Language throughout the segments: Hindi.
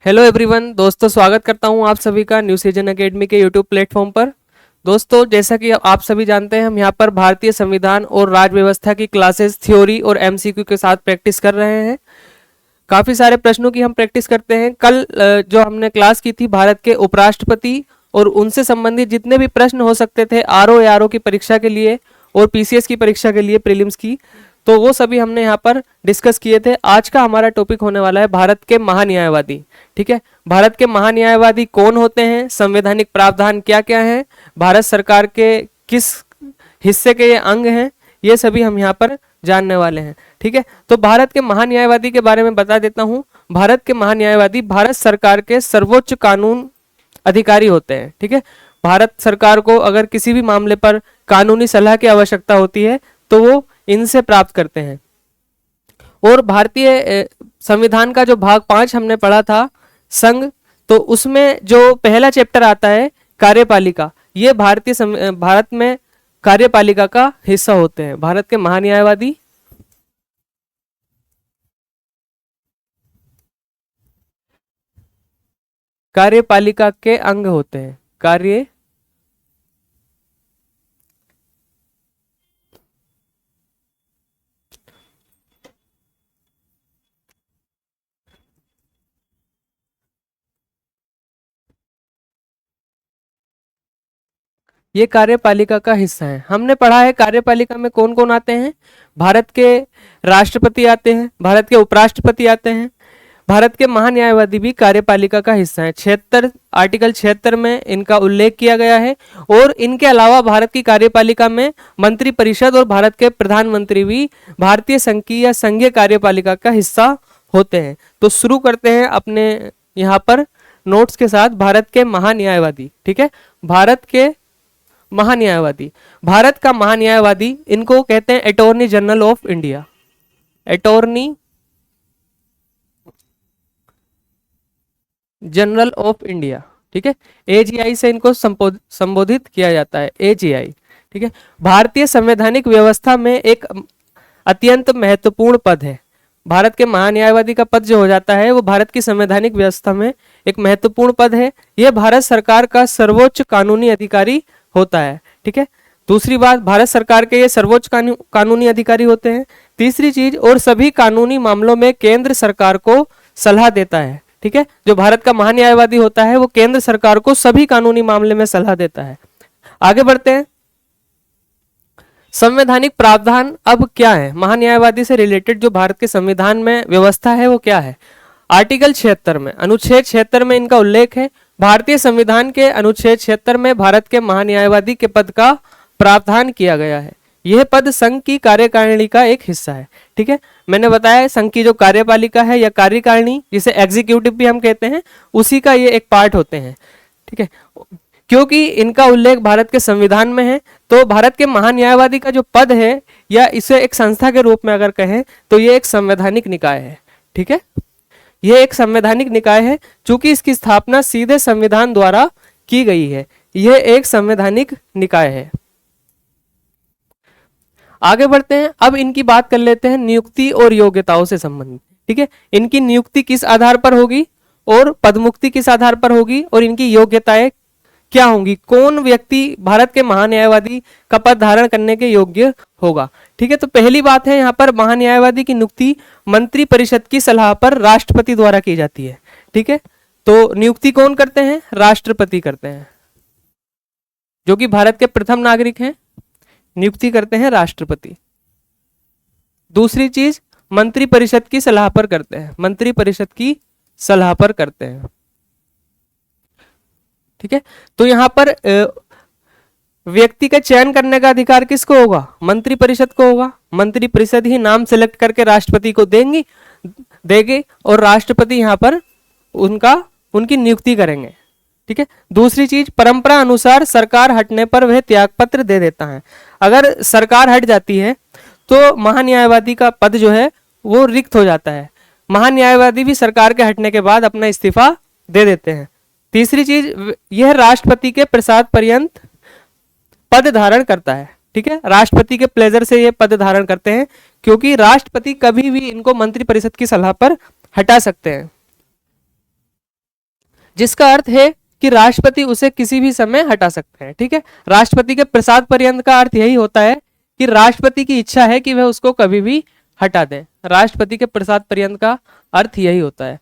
हेलो एवरीवन दोस्तों, स्वागत करता हूं आप सभी का न्यू सीजन एकेडमी के यूट्यूब प्लेटफॉर्म पर। दोस्तों, जैसा कि आप सभी जानते हैं, हम यहां पर भारतीय संविधान और राज्य व्यवस्था की क्लासेस थ्योरी और एमसीक्यू के साथ प्रैक्टिस कर रहे हैं। काफ़ी सारे प्रश्नों की हम प्रैक्टिस करते हैं। कल जो हमने क्लास की थी भारत के उपराष्ट्रपति और उनसे संबंधित जितने भी प्रश्न हो सकते थे आरओ या आरओ की परीक्षा के लिए और पीसीएस की परीक्षा के लिए, प्रीलिम्स की, तो वो सभी हमने यहाँ पर डिस्कस किए थे। आज का हमारा टॉपिक होने वाला है भारत के महान्यायवादी। ठीक है, भारत के महान्यायवादी कौन होते हैं, संवैधानिक प्रावधान क्या क्या है, भारत सरकार के किस हिस्से के ये अंग हैं, ये सभी हम यहाँ पर जानने वाले हैं। ठीक है, तो भारत के महान्यायवादी के बारे में बता देता हूं। भारत के महान्यायवादी भारत सरकार के सर्वोच्च कानून अधिकारी होते हैं। ठीक है, भारत सरकार को अगर किसी भी मामले पर कानूनी सलाह की आवश्यकता होती है तो वो इनसे प्राप्त करते हैं। और भारतीय संविधान का जो भाग 5 हमने पढ़ा था, संघ, तो उसमें जो पहला चैप्टर आता है कार्यपालिका, ये भारत में कार्यपालिका का हिस्सा होते हैं। भारत के महान्यायवादी कार्यपालिका के अंग होते हैं। कार्य ये कार्यपालिका का हिस्सा है। हमने पढ़ा है कार्यपालिका में कौन कौन आते हैं। भारत के राष्ट्रपति आते हैं, भारत के उपराष्ट्रपति आते हैं, भारत के महान्यायवादी भी कार्यपालिका का हिस्सा है। 76 आर्टिकल 76 में इनका उल्लेख किया गया है। और इनके अलावा भारत की कार्यपालिका में मंत्री परिषद और भारत के प्रधानमंत्री भी भारतीय संघ की या संघीय कार्यपालिका का हिस्सा होते हैं। तो शुरू करते हैं अपने यहाँ पर नोट्स के साथ। भारत के महान्यायवादी, ठीक है, भारत के महान्यायवादी, भारत का महान्यायवादी, इनको कहते हैं attorney general of India. Attorney general of India, ठीक है, एजीआई से इनको संबोधित किया जाता है, एजीआई। ठीक है, भारतीय संवैधानिक व्यवस्था में एक अत्यंत महत्वपूर्ण पद है। भारत के महान्यायवादी का पद जो हो जाता है वो भारत की संवैधानिक व्यवस्था में एक महत्वपूर्ण पद है। यह भारत सरकार का सर्वोच्च कानूनी अधिकारी होता है। ठीक है, दूसरी बात, भारत सरकार के ये सर्वोच्च कानूनी अधिकारी होते हैं। तीसरी चीज, और सभी कानूनी मामलों में केंद्र सरकार को सलाह देता है। ठीक है, जो भारत का महान्यायवादी होता है वो केंद्र सरकार को सभी कानूनी मामले में सलाह देता है। आगे बढ़ते हैं। संवैधानिक प्रावधान अब क्या है, महान्यायवादी से रिलेटेड जो भारत के संविधान में व्यवस्था है वो क्या है। आर्टिकल 76 में, अनुच्छेद 76 में इनका उल्लेख है। भारतीय संविधान के अनुच्छेद 76 में भारत के महान्यायवादी के पद का प्रावधान किया गया है। यह पद संघ की कार्यकारिणी का एक हिस्सा है। ठीक है, मैंने बताया संघ की जो कार्यपालिका है या कार्यकारिणी, जिसे एग्जीक्यूटिव भी हम कहते हैं, उसी का ये एक पार्ट होते हैं। ठीक है, क्योंकि इनका उल्लेख भारत के संविधान में है तो भारत के महान्यायवादी का जो पद है या इसे एक संस्था के रूप में अगर कहें तो ये एक संवैधानिक निकाय है। ठीक है, यह एक संवैधानिक निकाय है। चूंकि इसकी स्थापना सीधे संविधान द्वारा की गई है, यह एक संवैधानिक निकाय है। आगे बढ़ते हैं। अब इनकी बात कर लेते हैं नियुक्ति और योग्यताओं से संबंधित। ठीक है, इनकी नियुक्ति किस आधार पर होगी और पदमुक्ति किस आधार पर होगी और इनकी योग्यताएं क्या होंगी, कौन व्यक्ति भारत के महान्यायवादी का पद धारण करने के योग्य होगा। ठीक है, तो पहली बात है यहाँ पर महान्यायवादी की नियुक्ति मंत्री परिषद की सलाह पर राष्ट्रपति द्वारा की जाती है। ठीक है, तो नियुक्ति कौन करते हैं, राष्ट्रपति करते हैं, जो कि भारत के प्रथम नागरिक हैं। नियुक्ति करते हैं राष्ट्रपति। दूसरी चीज, मंत्री परिषद की सलाह पर करते हैं, मंत्री परिषद की सलाह पर करते हैं। ठीक है, तो यहां पर व्यक्ति का चयन करने का अधिकार किसको होगा, मंत्री परिषद को होगा। मंत्री परिषद ही नाम सेलेक्ट करके राष्ट्रपति को देगी और राष्ट्रपति यहां पर उनकी नियुक्ति करेंगे। ठीक है, दूसरी चीज, परंपरा अनुसार सरकार हटने पर वह त्यागपत्र दे देता है। अगर सरकार हट जाती है तो महान्यायवादी का पद जो है वो रिक्त हो जाता है। महान्यायवादी भी सरकार के हटने के बाद अपना इस्तीफा दे देते हैं। तीसरी चीज, यह राष्ट्रपति के प्रसाद पर्यंत पद धारण करता है। ठीक है, राष्ट्रपति के प्लेजर से ये पद धारण करते हैं, क्योंकि राष्ट्रपति कभी भी इनको मंत्रिपरिषद की सलाह पर हटा सकते हैं। जिसका अर्थ है कि राष्ट्रपति उसे किसी भी समय हटा सकते हैं। ठीक है, राष्ट्रपति के प्रसाद पर्यंत का अर्थ यही होता है कि राष्ट्रपति की इच्छा है कि वह उसको कभी भी हटा दें। राष्ट्रपति के प्रसाद पर्यंत का अर्थ यही होता है।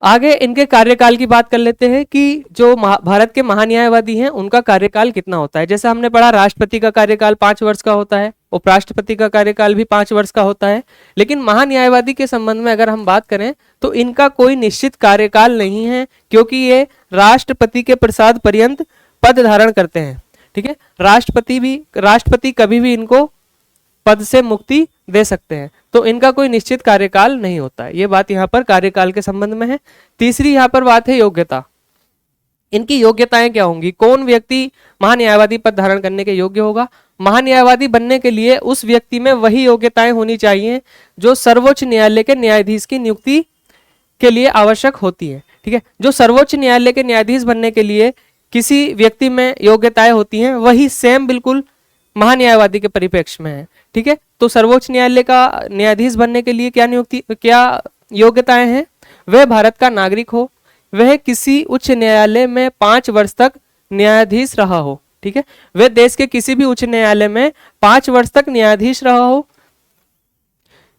आगे इनके कार्यकाल की बात कर लेते हैं कि जो भारत के महान्यायवादी हैं उनका कार्यकाल कितना होता है। जैसे हमने पढ़ा, राष्ट्रपति का कार्यकाल 5 वर्ष का होता है, उपराष्ट्रपति का कार्यकाल भी 5 वर्ष का होता है। लेकिन महान्यायवादी के संबंध में अगर हम बात करें तो इनका कोई निश्चित कार्यकाल नहीं है, क्योंकि ये राष्ट्रपति के प्रसाद पर्यंत पद धारण करते हैं। ठीक है, राष्ट्रपति कभी भी इनको पद से मुक्ति दे सकते हैं, तो इनका कोई निश्चित कार्यकाल नहीं होता है। ये बात यहाँ पर कार्यकाल के संबंध में है। तीसरी यहाँ पर बात है योग्यता। इनकी योग्यताएं क्या होंगी, कौन व्यक्ति महान्यायवादी पद धारण करने के योग्य होगा। महान्यायवादी बनने के लिए उस व्यक्ति में वही योग्यताएं होनी चाहिए जो सर्वोच्च न्यायालय के न्यायाधीश की नियुक्ति के लिए आवश्यक होती है। ठीक है, जो सर्वोच्च न्यायालय के न्यायाधीश बनने के लिए किसी व्यक्ति में योग्यताएं होती हैं, वही सेम बिल्कुल महान्यायवादी के परिप्रेक्ष्य में है। ठीक है, तो सर्वोच्च न्यायालय का न्यायाधीश बनने के लिए क्या योग्यताएं हैं, वह भारत का नागरिक हो, वह किसी उच्च न्यायालय में 5 वर्ष तक न्यायाधीश रहा हो। ठीक है, वह देश के किसी भी उच्च न्यायालय में 5 वर्ष तक न्यायाधीश रहा हो,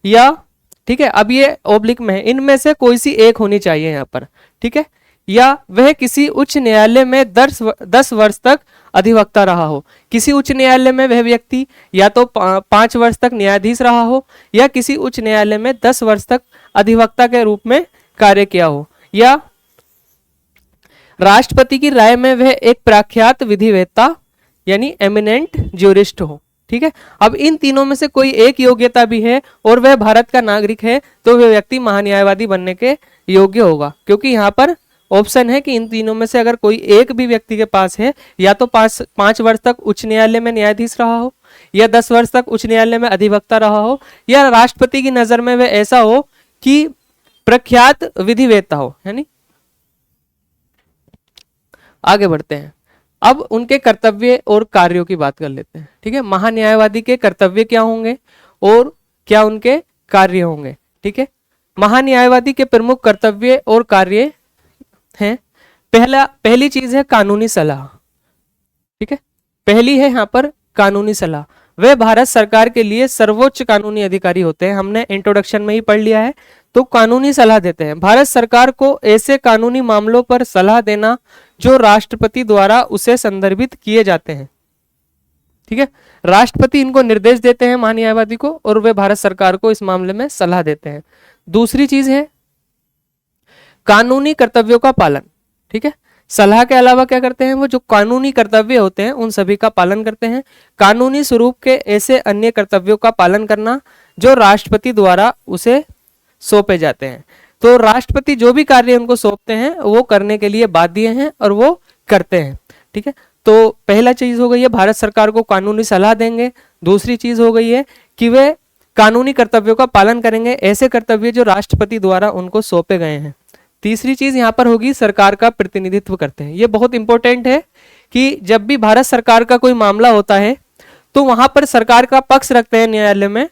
या ठीक है, अब ये ओब्लिक में है, इनमें से कोई सी एक होनी चाहिए यहाँ पर। ठीक है, या वह किसी उच्च न्यायालय में 10 वर्ष तक अधिवक्ता रहा हो। किसी उच्च न्यायालय में वह व्यक्ति या तो 5 वर्ष तक न्यायाधीश रहा हो, या किसी उच्च न्यायालय में 10 वर्ष तक अधिवक्ता के रूप में कार्य किया हो, या राष्ट्रपति की राय में वह एक प्रख्यात विधिवेत्ता यानी एमिनेंट ज्यूरिस्ट हो। ठीक है, अब इन तीनों में से कोई एक योग्यता भी है और वह भारत का नागरिक है, तो वह व्यक्ति महान्यायवादी बनने के योग्य होगा। क्योंकि यहाँ पर ऑप्शन है कि इन तीनों में से अगर कोई एक भी व्यक्ति के पास है, या तो 5 वर्ष तक उच्च न्यायालय में न्यायाधीश रहा हो, या 10 वर्ष तक उच्च न्यायालय में अधिवक्ता रहा हो, या राष्ट्रपति की नजर में वह ऐसा हो कि प्रख्यात विधिवेत्ता हो। यानी आगे बढ़ते हैं, अब उनके कर्तव्य और कार्यों की बात कर लेते हैं। ठीक है, महान्यायवादी के कर्तव्य क्या होंगे और क्या उनके कार्य होंगे। ठीक है, महान्यायवादी के प्रमुख कर्तव्य और कार्य हैं। पहली चीज है कानूनी सलाह। ठीक है, पहली है यहाँ पर कानूनी सलाह। वे भारत सरकार के लिए सर्वोच्च कानूनी अधिकारी होते हैं, हमने इंट्रोडक्शन में ही पढ़ लिया है। तो कानूनी सलाह देते हैं। भारत सरकार को ऐसे कानूनी मामलों पर सलाह देना जो राष्ट्रपति द्वारा उसे संदर्भित किए जाते हैं। ठीक है, राष्ट्रपति इनको निर्देश देते हैं महान्यायवादी को, और वे भारत सरकार को इस मामले में सलाह देते हैं। दूसरी चीज है कानूनी कर्तव्यों का पालन। ठीक है, सलाह के अलावा क्या करते हैं, वो जो कानूनी कर्तव्य होते हैं उन सभी का पालन करते हैं। कानूनी स्वरूप के ऐसे अन्य कर्तव्यों का पालन करना जो राष्ट्रपति द्वारा उसे सौंपे जाते हैं। तो राष्ट्रपति जो भी कार्य उनको सौंपते हैं वो करने के लिए बाध्य हैं और वो करते हैं। ठीक है, तो पहला चीज हो गई है भारत सरकार को कानूनी सलाह देंगे। दूसरी चीज हो गई है कि वे कानूनी कर्तव्यों का पालन करेंगे, ऐसे कर्तव्य जो राष्ट्रपति द्वारा उनको सौंपे गए हैं। तीसरी चीज यहाँ पर होगी सरकार का प्रतिनिधित्व करते हैं। ये बहुत इंपॉर्टेंट है कि जब भी भारत सरकार का कोई मामला होता है तो वहां पर सरकार का पक्ष रखते हैं न्यायालय में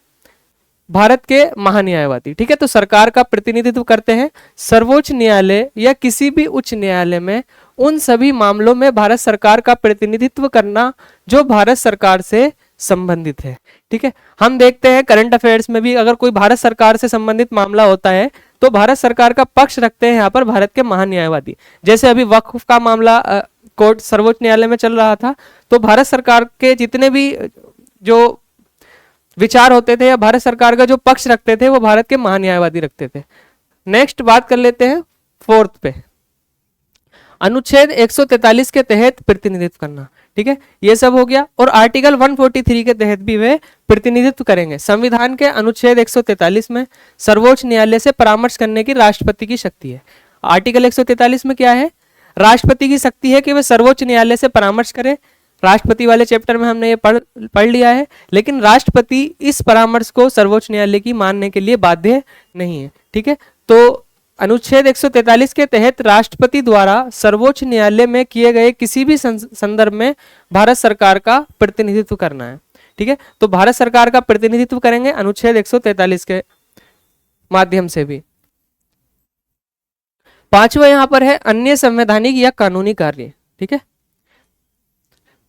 भारत के महान्यायवादी। ठीक है, तो सरकार का प्रतिनिधित्व करते हैं सर्वोच्च न्यायालय या किसी भी उच्च न्यायालय में। उन सभी मामलों में भारत सरकार का प्रतिनिधित्व करना जो भारत सरकार से संबंधित है। ठीक है, हम देखते हैं करंट अफेयर्स में भी अगर कोई भारत सरकार से संबंधित मामला होता है तो भारत सरकार का पक्ष रखते हैं यहाँ पर भारत के महान्यायवादी। जैसे अभी वक्फ का मामला कोर्ट सर्वोच्च न्यायालय में चल रहा था, तो भारत सरकार के जितने भी जो विचार होते थे या भारत सरकार का जो पक्ष रखते थे वो भारत के महान्यायवादी रखते थे। नेक्स्ट बात कर लेते हैं फोर्थ पे, अनुच्छेद 143 के तहत प्रतिनिधित्व करना। ठीक है, ये सब हो गया। और आर्टिकल 143 के तहत भी वे प्रतिनिधित्व करेंगे। संविधान के अनुच्छेद 143 में सर्वोच्च न्यायालय से परामर्श करने की राष्ट्रपति की शक्ति है। आर्टिकल 143 में क्या है, राष्ट्रपति की शक्ति है कि वे सर्वोच्च न्यायालय से परामर्श करें। राष्ट्रपति वाले चैप्टर में हमने ये पढ़ लिया है, लेकिन राष्ट्रपति इस परामर्श को सर्वोच्च न्यायालय की मानने के लिए बाध्य नहीं है। ठीक है, तो अनुच्छेद 143 के तहत राष्ट्रपति द्वारा सर्वोच्च न्यायालय में किए गए किसी भी संदर्भ में भारत सरकार का प्रतिनिधित्व करना है। ठीक है, तो भारत सरकार का प्रतिनिधित्व करेंगे अनुच्छेद 143 के माध्यम से भी। पांचवा यहाँ पर है अन्य संवैधानिक या कानूनी कार्य। ठीक है,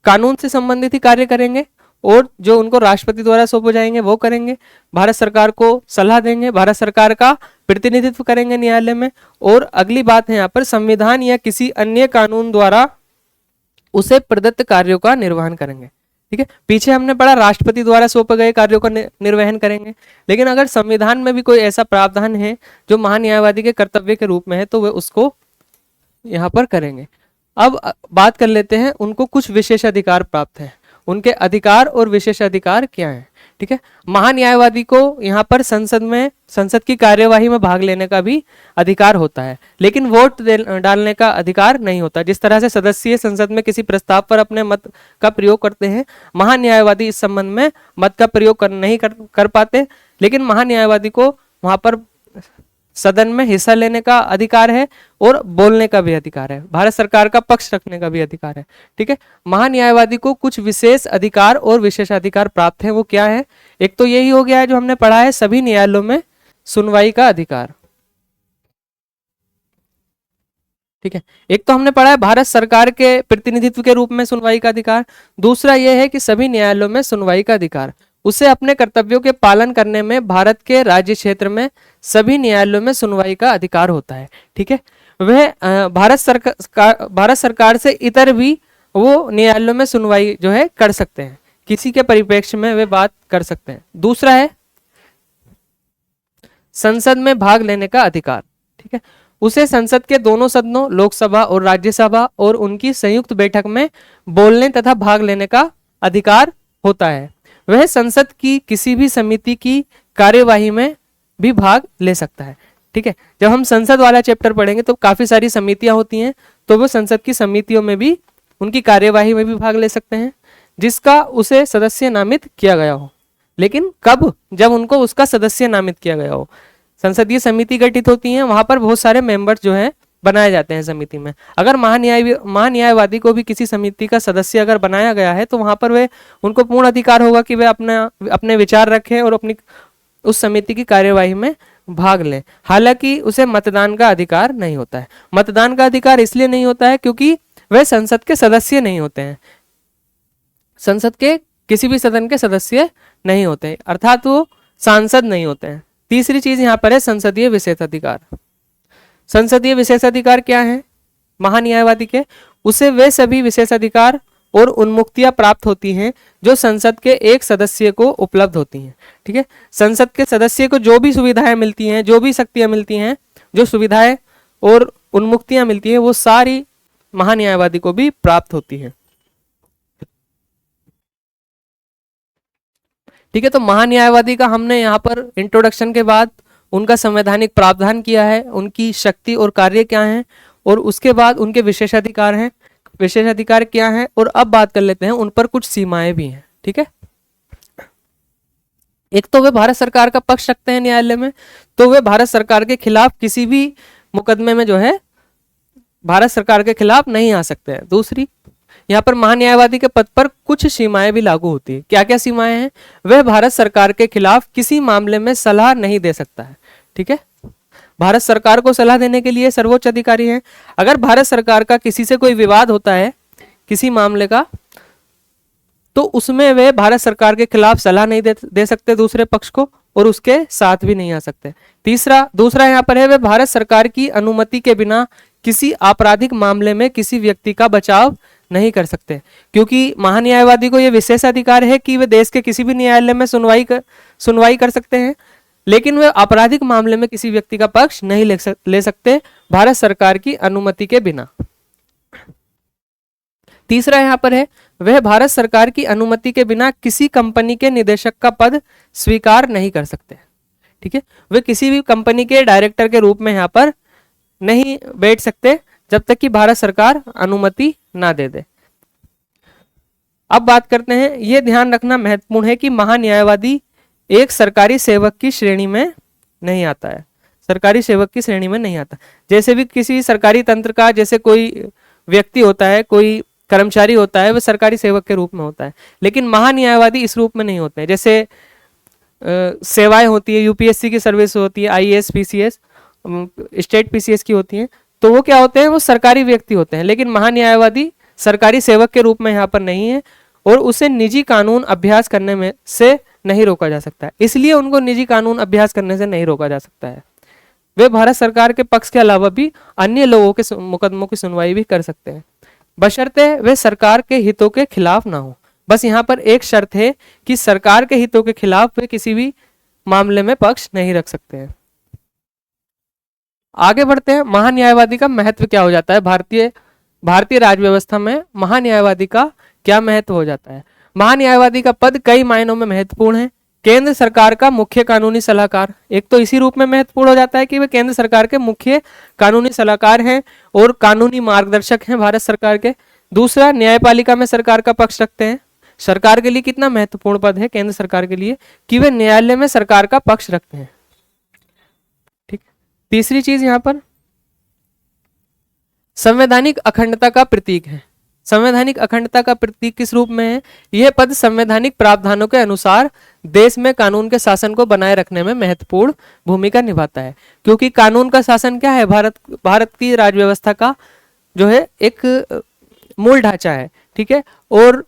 कानून से संबंधित ही कार्य करेंगे और जो उनको राष्ट्रपति द्वारा सौंपे जाएंगे वो करेंगे। भारत सरकार को सलाह देंगे, भारत सरकार का प्रतिनिधित्व करेंगे न्यायालय में। और अगली बात है यहाँ पर संविधान या किसी अन्य कानून द्वारा उसे प्रदत्त कार्यों का निर्वहन करेंगे। ठीक है, पीछे हमने पढ़ा राष्ट्रपति द्वारा सौंपे गए कार्यों का निर्वहन करेंगे, लेकिन अगर संविधान में भी कोई ऐसा प्रावधान है जो महान्यायवादी के कर्तव्य के रूप में है तो वे उसको यहाँ पर करेंगे। अब बात कर लेते हैं उनको कुछ विशेष अधिकार प्राप्त है, उनके अधिकार और विशेष अधिकार क्या है। ठीक है, महान्यायवादी को यहाँ पर संसद की कार्यवाही में भाग लेने का भी अधिकार होता है, लेकिन वोट डालने का अधिकार नहीं होता। जिस तरह से सदस्य संसद में किसी प्रस्ताव पर अपने मत का प्रयोग करते हैं, महान्यायवादी इस संबंध में मत का प्रयोग नहीं कर पाते, लेकिन महान्यायवादी को वहां पर सदन में हिस्सा लेने का अधिकार है और बोलने का भी अधिकार है, भारत सरकार का पक्ष रखने का भी अधिकार है। ठीक है, महान्यायवादी को कुछ विशेष अधिकार और विशेषाधिकार प्राप्त है। वो क्या है? एक तो यही हो गया है जो हमने पढ़ा है, सभी न्यायालयों में सुनवाई का अधिकार। ठीक है, एक तो हमने पढ़ा है भारत सरकार के प्रतिनिधित्व के रूप में सुनवाई का अधिकार। दूसरा यह है कि सभी न्यायालयों में सुनवाई का अधिकार, उसे अपने कर्तव्यों के पालन करने में भारत के राज्य क्षेत्र में सभी न्यायालयों में सुनवाई का अधिकार होता है। ठीक है, वह भारत सरकार से इतर भी वो न्यायालयों में सुनवाई जो है कर सकते हैं, किसी के परिप्रेक्ष्य में वे बात कर सकते हैं। दूसरा है संसद में भाग लेने का अधिकार। ठीक है, उसे संसद के दोनों सदनों लोकसभा और राज्यसभा और उनकी संयुक्त बैठक में बोलने तथा भाग लेने का अधिकार होता है। वह संसद की किसी भी समिति की कार्यवाही में भी भाग ले सकता है। ठीक है, जब हम संसद वाला चैप्टर पढ़ेंगे तो काफी सारी समितियां होती हैं, तो वो संसद की समितियों में भी उनकी कार्यवाही में भी भाग ले सकते हैं, जिसका उसे सदस्य नामित किया गया हो। लेकिन कब? जब उनको उसका सदस्य नामित किया गया हो। संसदीय समिति गठित होती है, वहां पर बहुत सारे मेंबर्स जो है बनाए जाते हैं समिति में। अगर महान्यायवादी को भी किसी समिति का सदस्य अगर बनाया गया है तो वहां पर वे उनको पूर्ण अधिकार होगा कि वे अपने विचार रखें और अपनी उस समिति की कार्यवाही में भाग लें। हालांकि उसे मतदान का अधिकार नहीं होता है। मतदान का अधिकार इसलिए नहीं होता है क्योंकि वे संसद के सदस्य नहीं होते हैं, संसद के किसी भी सदन के सदस्य नहीं होते हैं, अर्थात वो सांसद नहीं होते हैं। तीसरी चीज यहाँ पर है संसदीय विशेषाधिकार। संसदीय विशेषाधिकार क्या है महान्यायवादी के? उसे वे सभी विशेषाधिकार और उन्मुक्तियां प्राप्त होती हैं जो संसद के एक सदस्य को उपलब्ध होती हैं। ठीक है, संसद के सदस्य को जो भी सुविधाएं मिलती हैं, जो भी शक्तियां मिलती हैं, जो सुविधाएं और उन्मुक्तियां मिलती हैं, वो सारी महान्यायवादी को भी प्राप्त होती हैं। ठीक है, तो महान्यायवादी का हमने यहाँ पर इंट्रोडक्शन के बाद उनका संवैधानिक प्रावधान किया है, उनकी शक्ति और कार्य क्या हैं, और उसके बाद उनके विशेषाधिकार हैं, विशेषाधिकार क्या हैं, और अब बात कर लेते हैं उन पर कुछ सीमाएं भी हैं। ठीक है, एक तो वे भारत सरकार का पक्ष रखते हैं न्यायालय में, तो वे भारत सरकार के खिलाफ किसी भी मुकदमे में जो है भारत सरकार के खिलाफ नहीं आ सकते हैं। दूसरी, यहाँ पर महान्यायवादी के पद पर कुछ सीमाएं भी लागू होती है। क्या क्या सीमाएं हैं? वह भारत सरकार के खिलाफ किसी मामले में सलाह नहीं दे सकता है। ठीक है, भारत सरकार को सलाह देने के लिए सर्वोच्च अधिकारी हैं। अगर भारत सरकार का किसी से कोई विवाद होता है किसी मामले का, तो उसमें वे भारत सरकार के खिलाफ सलाह नहीं दे सकते दूसरे पक्ष को, और उसके साथ भी नहीं आ सकते। दूसरा यहाँ पर है वे भारत सरकार की अनुमति के बिना किसी आपराधिक मामले में किसी व्यक्ति का बचाव नहीं कर सकते, क्योंकि महान्यायवादी को यह विशेष अधिकार है कि वे देश के किसी भी न्यायालय में सुनवाई कर सकते हैं, लेकिन वे आपराधिक मामले में किसी व्यक्ति का पक्ष नहीं ले सकते भारत सरकार की अनुमति के बिना। तीसरा यहाँ पर है वह भारत सरकार की अनुमति के बिना किसी कंपनी के निदेशक का पद स्वीकार नहीं कर सकते। ठीक है, वे किसी भी कंपनी के डायरेक्टर के रूप में यहाँ पर नहीं बैठ सकते जब तक कि भारत सरकार अनुमति ना दे दे। अब बात करते हैं, यह ध्यान रखना महत्वपूर्ण है कि महान्यायवादी एक सरकारी सेवक की श्रेणी में नहीं आता है, सरकारी सेवक की श्रेणी में नहीं आता। जैसे भी किसी सरकारी तंत्र का जैसे कोई व्यक्ति होता है, कोई कर्मचारी होता है, वह सरकारी सेवक के रूप में होता है, लेकिन महान्यायवादी इस रूप में नहीं होते हैं। जैसे सेवाएं होती है, यूपीएससी की सर्विस होती है, आईएएस पीसीएस, स्टेट पीसीएस की होती है, तो वो क्या होते हैं, वो सरकारी व्यक्ति होते हैं, लेकिन महान्यायवादी सरकारी सेवक के रूप में यहाँ पर नहीं है और उसे निजी कानून अभ्यास करने में से नहीं रोका जा सकता है, इसलिए उनको निजी कानून अभ्यास करने से नहीं रोका जा सकता है। वे भारत सरकार के पक्ष के अलावा भी अन्य लोगों के मुकदमों की सुनवाई भी कर सकते हैं, बशर्ते वे सरकार के हितों के खिलाफ ना हो। बस यहाँ पर एक शर्त है कि सरकार के हितों के खिलाफ वे किसी भी मामले में पक्ष नहीं रख सकते हैं। आगे बढ़ते हैं, महान्यायवादी का महत्व क्या हो जाता है, भारतीय राज्य व्यवस्था में महान्यायवादी का क्या महत्व हो जाता है। महान्यायवादी का पद कई मायनों में महत्वपूर्ण है। केंद्र सरकार का मुख्य कानूनी सलाहकार, एक तो इसी रूप में महत्वपूर्ण हो जाता है कि वे केंद्र सरकार के मुख्य कानूनी सलाहकार हैं और कानूनी मार्गदर्शक हैं भारत सरकार के। दूसरा, न्यायपालिका में सरकार का पक्ष रखते हैं। सरकार के लिए कितना महत्वपूर्ण पद है केंद्र सरकार के लिए कि वे न्यायालय में सरकार का पक्ष रखते हैं। ठीक, तीसरी चीज यहां पर संवैधानिक अखंडता का प्रतीक है। संवैधानिक अखंडता का प्रतीक किस रूप में है, यह पद संवैधानिक प्रावधानों के अनुसार देश में कानून के शासन को बनाए रखने में महत्वपूर्ण भूमिका निभाता है, क्योंकि कानून का शासन क्या है, भारत की राज्य व्यवस्था का जो है एक मूल ढांचा है। ठीक है, और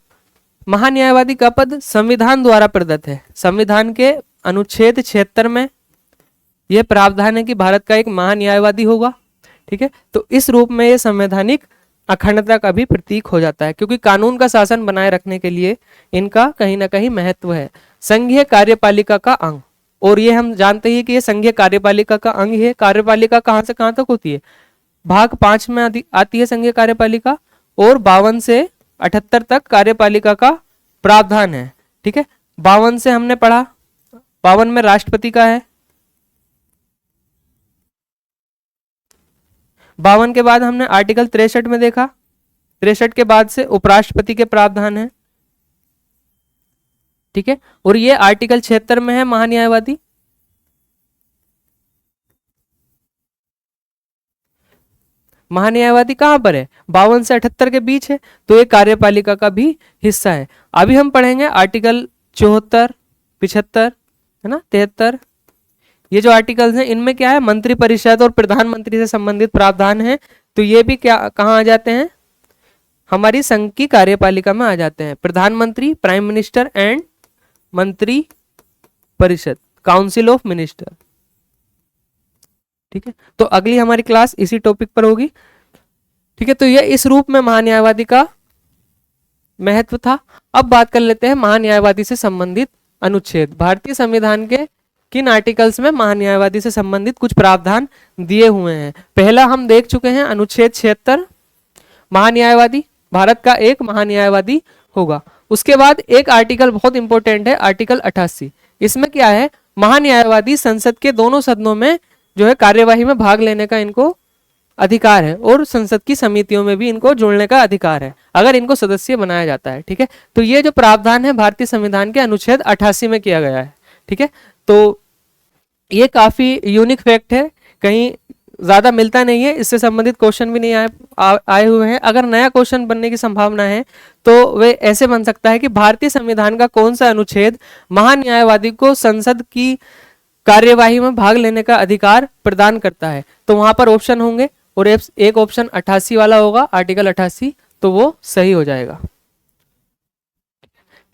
महान्यायवादी का पद संविधान द्वारा प्रदत्त है। संविधान के अनुच्छेद 76 में यह प्रावधान है कि भारत का एक महान्यायवादी होगा। ठीक है, तो इस रूप में यह संवैधानिक अखंडता का भी प्रतीक हो जाता है, क्योंकि कानून का शासन बनाए रखने के लिए इनका कहीं ना कहीं महत्व है। संघीय कार्यपालिका का अंग, और ये हम जानते हैं कि ये संघीय कार्यपालिका का अंग है। कार्यपालिका कहां से कहां तक होती है, भाग 5 में आती है संघीय कार्यपालिका, और 52 से 78 तक कार्यपालिका का प्रावधान है। ठीक है, 52 से हमने पढ़ा, 52 में राष्ट्रपति का है, 52 के बाद हमने आर्टिकल 63 में देखा, 63 के बाद से उपराष्ट्रपति के प्रावधान है। ठीक है, और ये आर्टिकल 76 में है महान्यायवादी। महान्यायवादी कहां पर है, 52 से 78 के बीच है, तो ये कार्यपालिका का भी हिस्सा है। अभी हम पढ़ेंगे आर्टिकल 74, 75 है ना, 73। ये जो आर्टिकल्स हैं इनमें क्या है, मंत्रिपरिषद और प्रधानमंत्री से संबंधित प्रावधान है, तो ये भी क्या कहां आ जाते हैं, हमारी संघ की कार्यपालिका में आ जाते हैं। प्रधानमंत्री, प्राइम मिनिस्टर एंड मंत्री परिषद, काउंसिल ऑफ मिनिस्टर। ठीक है, तो अगली हमारी क्लास इसी टॉपिक पर होगी। ठीक है, तो ये इस रूप में महान्यायवादी का महत्व था। अब बात कर लेते हैं महान्यायवादी से संबंधित अनुच्छेद। भारतीय संविधान के किन आर्टिकल्स में महान्यायवादी से संबंधित कुछ प्रावधान दिए हुए हैं। पहला हम देख चुके हैं अनुच्छेद 76, महान्यायवादी, भारत का एक महान्यायवादी होगा। उसके बाद एक आर्टिकल बहुत इंपॉर्टेंट है, आर्टिकल 88। इसमें क्या है, महान्यायवादी संसद के दोनों सदनों में जो है कार्यवाही में भाग लेने का इनको अधिकार है, और संसद की समितियों में भी इनको जुड़ने का अधिकार है अगर इनको सदस्य बनाया जाता है। ठीक है, तो ये जो प्रावधान है भारतीय संविधान के अनुच्छेद 88 में किया गया है। ठीक है, तो ये काफी यूनिक फैक्ट है, कहीं ज्यादा मिलता नहीं है, इससे संबंधित क्वेश्चन भी नहीं आए हुए हैं। अगर नया क्वेश्चन बनने की संभावना है तो वे ऐसे बन सकता है कि भारतीय संविधान का कौन सा अनुच्छेद महान्यायवादी को संसद की कार्यवाही में भाग लेने का अधिकार प्रदान करता है, तो वहां पर ऑप्शन होंगे और एक ऑप्शन 88 वाला होगा, आर्टिकल 88, तो वो सही हो जाएगा।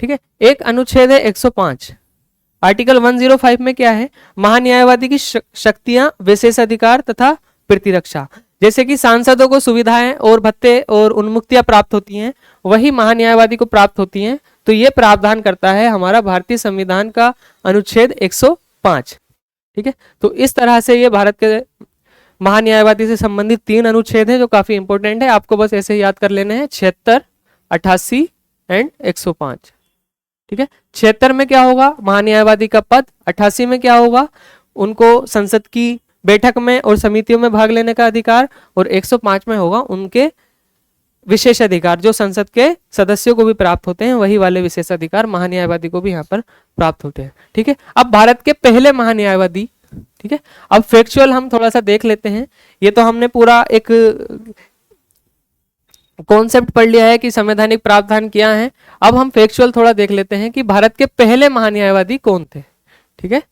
ठीक है, एक अनुच्छेद है 105, आर्टिकल 105 में क्या है, महान्यायवादी की शक्तियां, विशेषाधिकार तथा प्रतिरक्षा। जैसे कि सांसदों को सुविधाएं और भत्ते और उन्मुक्तियां प्राप्त होती हैं, वही महान्यायवादी को प्राप्त होती हैं। तो ये प्रावधान करता है हमारा भारतीय संविधान का अनुच्छेद 105। ठीक है, तो इस तरह से ये भारत के महान्यायवादी से संबंधित 3 अनुच्छेद हैं जो काफी इंपॉर्टेंट है, आपको बस ऐसे याद कर लेने हैं, 76, 88 एंड 105। ठीक है, 76 में क्या होगा, महान्यायवादी का पद, 88 में क्या होगा, उनको संसद की बैठक में और समितियों में भाग लेने का अधिकार, और 105 में होगा उनके विशेष अधिकार जो संसद के सदस्यों को भी प्राप्त होते हैं, वही वाले विशेष अधिकार महान्यायवादी को भी यहाँ पर प्राप्त होते हैं। ठीक है, अब भारत के पहले महान्यायवादी, ठीक है, अब फैक्चुअल हम थोड़ा सा देख लेते हैं। ये तो हमने पूरा एक कॉन्सेप्ट पढ़ लिया है कि संवैधानिक प्रावधान क्या है, अब हम फैक्चुअल थोड़ा देख लेते हैं कि भारत के पहले महान्यायवादी कौन थे। ठीक है,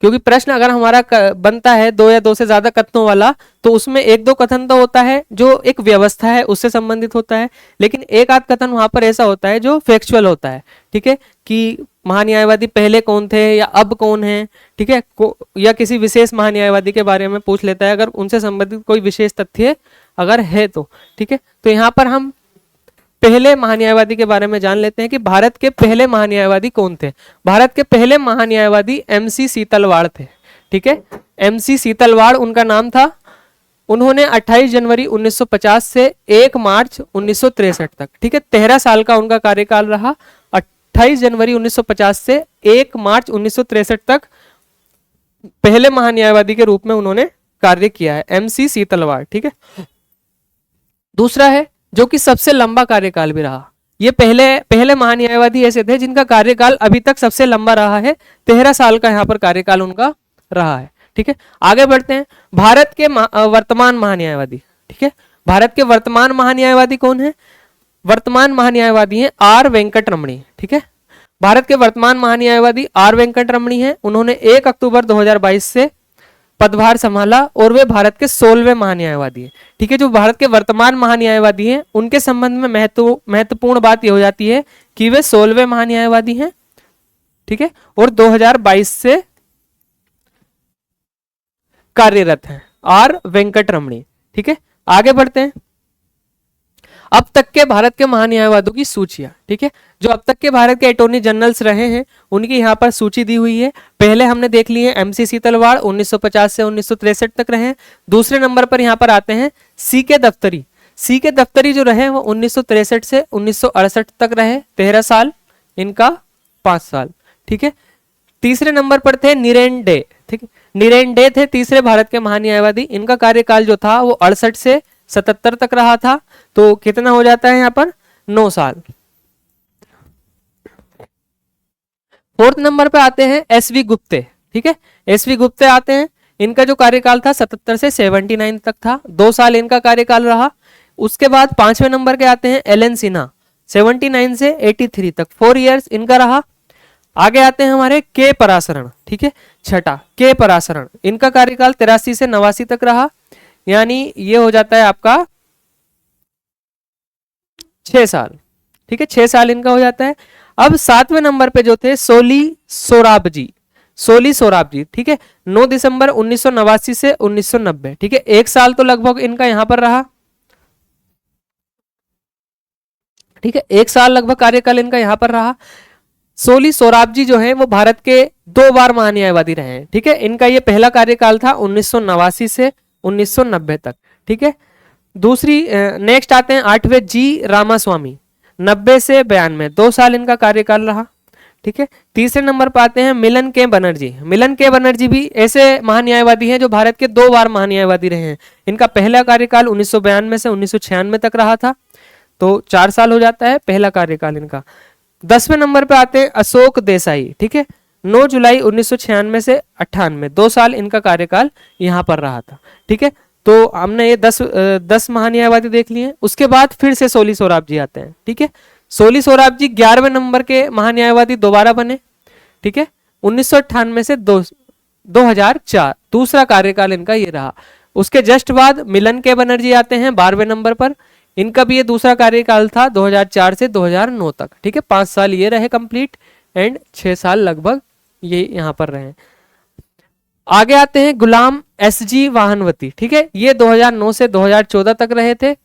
क्योंकि प्रश्न अगर हमारा बनता है दो या दो से ज्यादा कथनों वाला, तो उसमें एक दो कथन तो होता है जो एक व्यवस्था है उससे संबंधित होता है, लेकिन एक आध कथन वहां पर ऐसा होता है जो फैक्चुअल होता है। ठीक है, कि महान्यायवादी पहले कौन थे या अब कौन है। ठीक है, या किसी विशेष महान्यायवादी के बारे में पूछ लेता है अगर उनसे संबंधित कोई विशेष तथ्य अगर है तो। ठीक है, तो यहाँ पर हम पहले महान्यायवादी के बारे में जान लेते हैं कि भारत के पहले महान्यायवादी कौन थे। भारत के पहले महान्यायवादी एमसी सीतलवाड़ थे। ठीक है, एमसी सीतलवाड़ उनका नाम था। उन्होंने 28 जनवरी 1950 से 1 मार्च 1963 तक, ठीक है, 13 साल का उनका कार्यकाल रहा। 28 जनवरी 1950 से 1 मार्च 1963 तक पहले महान्यायवादी के रूप में उन्होंने कार्य किया है, एमसी सीतलवाड़। ठीक है, दूसरा है जो कि सबसे लंबा कार्यकाल भी रहा। ये पहले महान्यायवादी ऐसे थे जिनका कार्यकाल अभी तक सबसे लंबा रहा है, 13 साल का यहाँ पर कार्यकाल उनका रहा है। ठीक है, आगे बढ़ते हैं। भारत के वर्तमान महान्यायवादी। ठीक है, भारत के वर्तमान महान्यायवादी कौन है? वर्तमान महान्यायवादी हैं आर वेंकट रमणी। ठीक है, भारत के वर्तमान महान्यायवादी आर वेंकट रमणी हैं। उन्होंने 1 अक्टूबर 2022 से पदभार संभाला और वे भारत के 16वें महान्यायवादी हैं। ठीक है, जो भारत के वर्तमान महान्यायवादी हैं उनके संबंध में महत्वपूर्ण बात यह हो जाती है कि वे 16वें महान्यायवादी हैं। ठीक है, और 2022 से कार्यरत हैं, आर वेंकट रमणी। ठीक है, आगे बढ़ते हैं। अब तक के भारत के महान्यायवादियों की सूचियां। ठीक है, जो अब तक के भारत के अटॉर्नी जनरल्स रहे हैं उनकी यहाँ पर सूची दी हुई है। पहले हमने देख लिए हैं एमसी सीतलवाड़, 1950 से 1963 तक रहे। दूसरे नंबर पर यहाँ पर आते हैं सी के दफ्तरी। सी के दफ्तरी जो रहे वो 1963 से 1968 तक रहे, 13 साल, इनका 5 साल। ठीक है, तीसरे नंबर पर थे नीरेन डे। ठीक है, नीरेन डे थे तीसरे भारत के महान्यायवादी। इनका कार्यकाल जो था वो 68 से 77 तक रहा था, तो कितना हो जाता है यहाँ पर 9 साल। फोर्थ नंबर पे आते हैं एसवी गुप्ते। ठीक है, एसवी गुप्ते आते हैं। इनका जो कार्यकाल था 77 से 79 तक था, 2 साल इनका कार्यकाल रहा। उसके बाद 5वें नंबर के आते हैं एल एन सिन्हा, 79 से 83 तक, 4 इयर्स इनका रहा। आगे आते हैं हमारे के पराशरण। ठीक है, छठा के पराशरण, इनका कार्यकाल 83 से 89 तक रहा, यानी ये हो जाता है आपका 6 साल। ठीक है, 6 साल इनका हो जाता है। अब 7वें नंबर पे जो थे सोली सोराबजी, सोली सोराबजी। ठीक है, 9 दिसंबर 1989 से 1990। ठीक है, 1 साल तो लगभग इनका यहां पर रहा। ठीक है, 1 साल लगभग कार्यकाल इनका यहां पर रहा। सोली सोराबजी जो है वो भारत के 2 बार महान्यायवादी रहे हैं। ठीक है, इनका ये पहला कार्यकाल था 1989 से 1990 तक। ठीक है, दूसरी नेक्स्ट आते हैं 8वें जी रामास्वामी, 90 से 92, 2 साल इनका कार्यकाल रहा। ठीक है, तीसरे नंबर पर आते हैं मिलन के बनर्जी। मिलन के बनर्जी भी ऐसे महान्यायवादी हैं जो भारत के 2 बार महान्यायवादी रहे हैं। इनका पहला कार्यकाल 1992 से 1996 तक रहा था, तो 4 साल हो जाता है पहला कार्यकाल इनका। 10वें नंबर पे आते हैं अशोक देसाई। ठीक है, 9 जुलाई 1996 से 98, 2 साल इनका कार्यकाल यहाँ पर रहा था। ठीक है, तो हमने ये 10 महान्यायवादी देख लिए। उसके बाद फिर से सोली सोराबजी आते हैं। ठीक है, सोली सोराबजी 11वें नंबर के महान्यायवादी दोबारा बने। ठीक है, 1998 से 2004, दूसरा कार्यकाल इनका ये रहा। उसके जस्ट बाद मिलन के बनर्जी आते हैं 12वें नंबर पर। इनका भी ये दूसरा कार्यकाल था 2004 से 2009 तक। ठीक है, 5 साल ये रहे कंप्लीट एंड 6 साल लगभग ये यहाँ पर रहे। आगे आते हैं गुलाम एसजी वाहनवती। ठीक है, ये 2009 से 2014 तक रहे थे।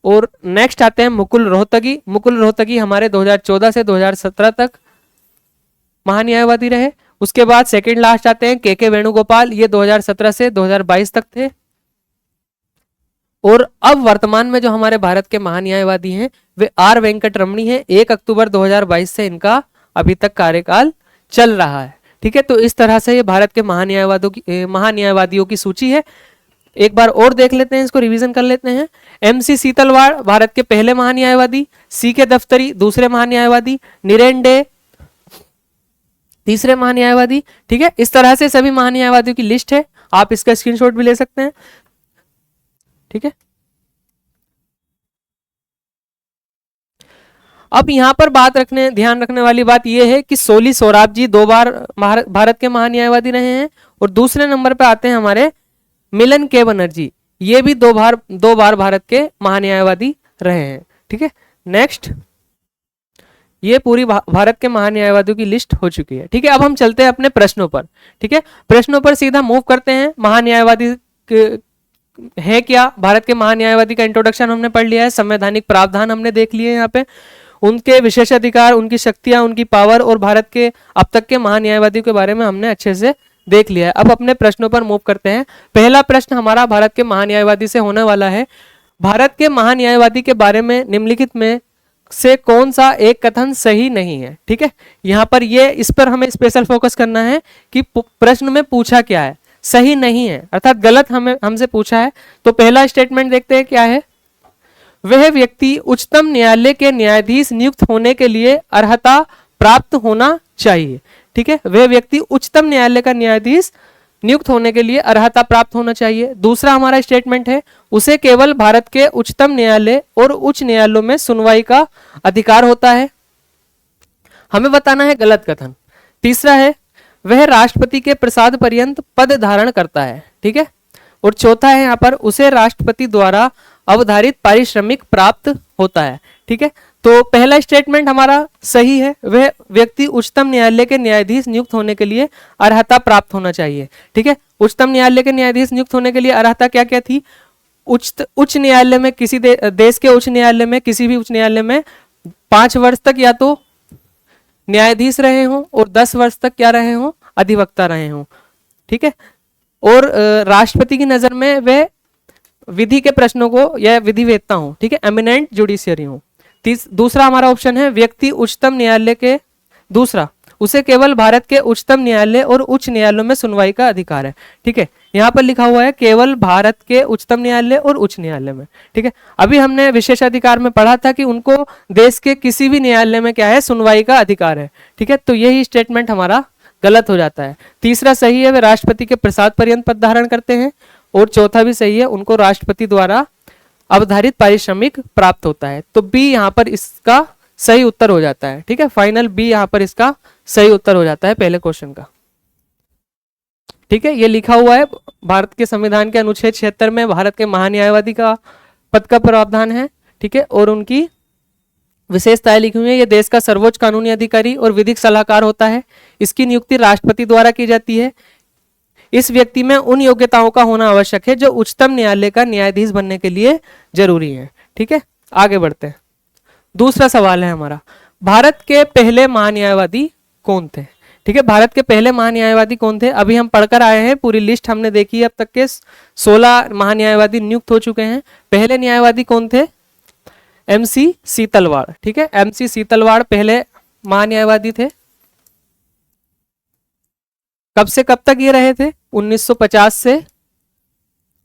और नेक्स्ट आते हैं मुकुल रोहतगी। मुकुल रोहतगी हमारे 2014 से 2017 तक महान्यायवादी रहे। उसके बाद सेकंड लास्ट आते हैं के वेणुगोपाल, ये 2017 से 2022 तक थे। और अब वर्तमान में जो हमारे भारत के महान्यायवादी हैं वे आर वेंकट रमणी हैं। 1 अक्टूबर 2022 से इनका अभी तक कार्यकाल चल रहा है। ठीक है, तो इस तरह से ये भारत के महान्यायवादियों की सूची है। एक बार और देख लेते हैं, इसको रिवीजन कर लेते हैं। एमसी सीतलवाड़ भारत के पहले महान्यायवादी, सी के दफ्तरी दूसरे महान्यायवादी, नीरेन डे तीसरे महान्यायवादी। ठीक है, इस तरह से सभी महान्यायवादियों की लिस्ट है, आप इसका स्क्रीनशॉट भी ले सकते हैं। ठीक है, अब यहाँ पर ध्यान रखने वाली बात यह है कि सोली सोराब जी 2 बार भारत के महान्यायवादी रहे हैं, और दूसरे नंबर पे आते हैं हमारे मिलन के बनर्जी, ये भी 2 बार भारत के महान्यायवादी रहे हैं। ठीक है, नेक्स्ट, ये पूरी भारत के महान्यायवादियों की लिस्ट हो चुकी है। ठीक है, अब हम चलते हैं अपने प्रश्नों पर। ठीक है, प्रश्नों पर सीधा मूव करते हैं। महान्यायवादी है क्या? भारत के महान्यायवादी का इंट्रोडक्शन हमने पढ़ लिया है, संवैधानिक प्रावधान हमने देख लिए यहाँ पे, उनके विशेषाधिकार, उनकी शक्तियां, उनकी पावर, और भारत के अब तक के महान्यायवादियों के बारे में हमने अच्छे से देख लिया है। अब अपने प्रश्नों पर मूव करते हैं। पहला प्रश्न हमारा भारत के महान्यायवादी से होने वाला है, भारत के महान्यायवादी के बारे में निम्नलिखित में से कौन सा एक कथन सही नहीं है? ठीक है, यहाँ पर इस पर हमें स्पेशल फोकस करना है कि प्रश्न में पूछा क्या है, सही नहीं है अर्थात गलत हमसे पूछा है। तो पहला स्टेटमेंट देखते हैं क्या है, वह व्यक्ति उच्चतम न्यायालय के न्यायाधीश नियुक्त होने के लिए अर्हता प्राप्त होना चाहिए। ठीक है, वह व्यक्ति उच्चतम न्यायालय का न्यायाधीश नियुक्त होने के लिए अर्हता प्राप्त होना चाहिए। दूसरा हमारा स्टेटमेंट है, उसे केवल भारत के उच्चतम न्यायालय और उच्च न्यायालयों में सुनवाई का अधिकार होता है। हमें बताना है गलत कथन। तीसरा है, वह राष्ट्रपति के प्रसाद पर्यंत पद धारण करता है। ठीक है, और चौथा है यहाँ पर, उसे राष्ट्रपति द्वारा अवधारित पारिश्रमिक प्राप्त होता है। ठीक है, तो पहला स्टेटमेंट हमारा सही है, वह व्यक्ति उच्चतम न्यायालय के न्यायाधीश नियुक्त होने के लिए अर्हता प्राप्त होना चाहिए। ठीक है, उच्चतम न्यायालय के न्यायाधीश नियुक्त होने के लिए अर्हता क्या क्या थी? उच्च न्यायालय में, किसी देश के उच्च न्यायालय में, किसी भी उच्च न्यायालय में 5 वर्ष तक या तो न्यायाधीश रहे हों और 10 वर्ष तक क्या रहे हों? अधिवक्ता रहे हों। ठीक है, और राष्ट्रपति की नजर में वे विधि के प्रश्नों को या विधिवेत्ता हूं। ठीक है, एमिनेंट जुडिशियरी हूं। दूसरा हमारा ऑप्शन है, व्यक्ति उच्चतम न्यायालय के, दूसरा उसे केवल भारत के उच्चतम न्यायालय और उच्च न्यायालयों में सुनवाई का अधिकार है। ठीक है, यहाँ पर लिखा हुआ है केवल भारत के उच्चतम न्यायालय और उच्च न्यायालय में। ठीक है, अभी हमने विशेषाधिकार में पढ़ा था कि उनको देश के किसी भी न्यायालय में क्या है? सुनवाई का अधिकार है। ठीक है, तो यही स्टेटमेंट हमारा गलत हो जाता है। तीसरा सही है, वे राष्ट्रपति के प्रसाद पर्यंत पद धारण करते हैं, और चौथा भी सही है, उनको राष्ट्रपति द्वारा अवधारित पारिश्रमिक प्राप्त होता है। तो बी यहाँ पर इसका सही उत्तर हो जाता है। ठीक है, फाइनल बी यहाँ पर इसका सही उत्तर हो जाता है पहले क्वेश्चन का। ठीक है, ये लिखा हुआ है भारत के संविधान के अनुच्छेद 76 में भारत के महान्यायवादी का पद का प्रावधान है। ठीक है, और उनकी विशेषताएं लिखी हुई है, ये देश का सर्वोच्च कानूनी अधिकारी और विधिक सलाहकार होता है। इसकी नियुक्ति राष्ट्रपति द्वारा की जाती है। इस व्यक्ति में उन योग्यताओं का होना आवश्यक है जो उच्चतम न्यायालय का न्यायाधीश बनने के लिए जरूरी है। ठीक है, आगे बढ़ते हैं। दूसरा सवाल है हमारा, भारत के पहले महान्यायवादी कौन थे? ठीक है, भारत के पहले महान्यायवादी कौन थे? अभी हम पढ़कर आए हैं, पूरी लिस्ट हमने देखी है, अब तक के 16 महान्यायवादी नियुक्त हो चुके हैं। पहले न्यायवादी कौन थे? MC सीतलवाड़। ठीक है, MC सीतलवाड़ पहले महान्यायवादी थे। कब से कब तक ये रहे थे? 1950 से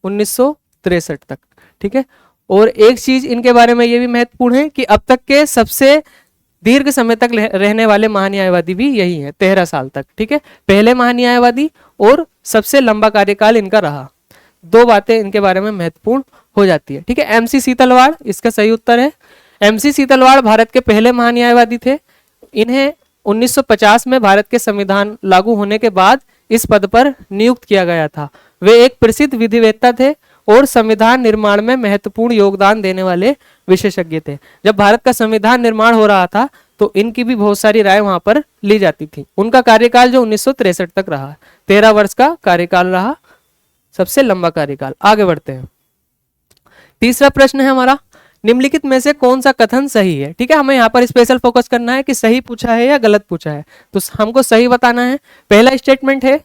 1963 तक। ठीक है, और एक चीज इनके बारे में ये भी महत्वपूर्ण है कि अब तक के सबसे दीर्घ समय तक रहने वाले महान्यायवादी भी यही है, 13 साल तक। ठीक है, पहले महान्यायवादी और सबसे लंबा कार्यकाल इनका रहा। 2 बातें इनके बारे में महत्वपूर्ण हो जाती है। ठीक है, MC सीतलवाड़ इसका सही उत्तर है। MC सीतलवाड़ भारत के पहले महान्यायवादी थे। इन्हें 1950 में भारत के संविधान लागू होने के बाद इस पद पर नियुक्त किया गया था। वे एक प्रसिद्ध विधिवेत्ता थे और संविधान निर्माण में महत्वपूर्ण योगदान देने वाले विशेषज्ञ थे। जब भारत का संविधान निर्माण हो रहा था तो इनकी भी बहुत सारी राय वहां पर ली जाती थी। उनका कार्यकाल जो 1963 तक रहा, 13 वर्ष का कार्यकाल रहा, सबसे लंबा कार्यकाल। आगे बढ़ते हैं। तीसरा प्रश्न है हमारा, निम्नलिखित में से कौन सा कथन सही है? ठीक है, हमें यहाँ पर स्पेशल फोकस करना है कि सही पूछा है या गलत पूछा है, तो हमको सही बताना है। पहला स्टेटमेंट है,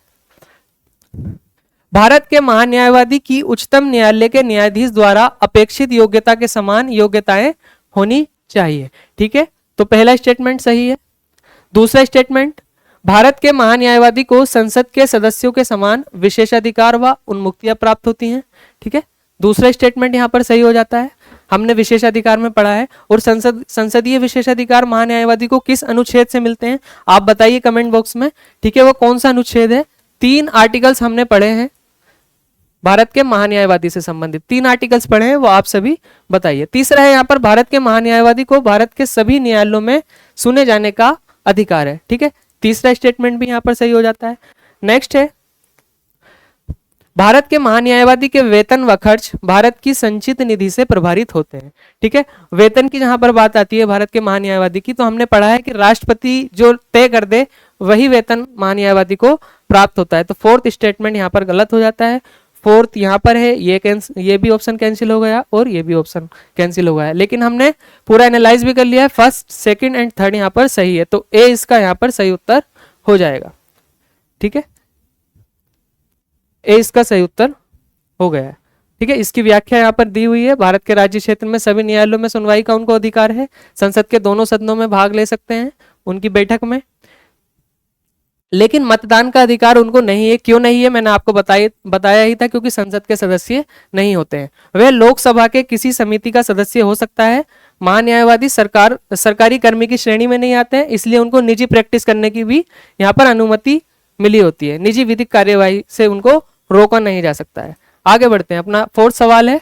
भारत के महान्यायवादी की उच्चतम न्यायालय के न्यायाधीश द्वारा अपेक्षित योग्यता के समान योग्यताएं होनी चाहिए। ठीक है, तो पहला स्टेटमेंट सही है। दूसरा स्टेटमेंट, भारत के महान्यायवादी को संसद के सदस्यों के समान विशेषाधिकार व उन्मुक्तियां प्राप्त होती हैं। ठीक है, दूसरा स्टेटमेंट यहाँ पर सही हो जाता है। हमने विशेषाधिकार में पढ़ा है। और संसदीय विशेषाधिकार महान्यायवादी को किस अनुच्छेद से मिलते हैं आप बताइए कमेंट बॉक्स में। ठीक है, वो कौन सा अनुच्छेद है? 3 आर्टिकल्स हमने पढ़े हैं। भारत के महान्यायवादी से संबंधित 3 आर्टिकल्स पढ़े हैं, वो आप सभी बताइए। तीसरा है यहाँ पर भारत के महान्यायवादी को भारत के सभी न्यायालयों में सुने जाने का अधिकार है। ठीक है, तीसरा स्टेटमेंट भी यहाँ पर सही हो जाता है। नेक्स्ट है भारत के महान्यायवादी के वेतन व खर्च भारत की संचित निधि से प्रभावित होते हैं। ठीक है, वेतन की जहां पर बात आती है भारत के महान्यायवादी की, तो हमने पढ़ा है कि राष्ट्रपति जो तय कर दे वही वेतन महान्यायवादी को प्राप्त होता है। तो फोर्थ स्टेटमेंट यहाँ पर गलत हो जाता है। फोर्थ यहाँ पर है, ये भी ऑप्शन कैंसिल हो गया और ये भी ऑप्शन कैंसिल हो गया है, लेकिन हमने पूरा एनालाइज भी कर लिया है। फर्स्ट, सेकंड एंड थर्ड यहाँ पर सही है, तो ए इसका यहाँ पर सही उत्तर हो जाएगा। ठीक है, ए इसका सही उत्तर हो गया है। ठीक है, इसकी व्याख्या यहाँ पर दी हुई है। भारत के राज्य क्षेत्र में सभी न्यायालयों में सुनवाई का उनको अधिकार है, संसद के दोनों सदनों में भाग ले सकते हैं उनकी बैठक में, लेकिन मतदान का अधिकार उनको नहीं है। क्यों नहीं है, मैंने आपको बताया ही था, क्योंकि संसद के सदस्य नहीं होते हैं। वह लोकसभा के किसी समिति का सदस्य हो सकता है। महान्यायवादी सरकारी कर्मी की श्रेणी में नहीं आते हैं, इसलिए उनको निजी प्रैक्टिस करने की भी यहाँ पर अनुमति मिली होती है। निजी विधिक कार्यवाही से उनको रोका नहीं जा सकता है। आगे बढ़ते हैं, अपना फोर्थ सवाल है,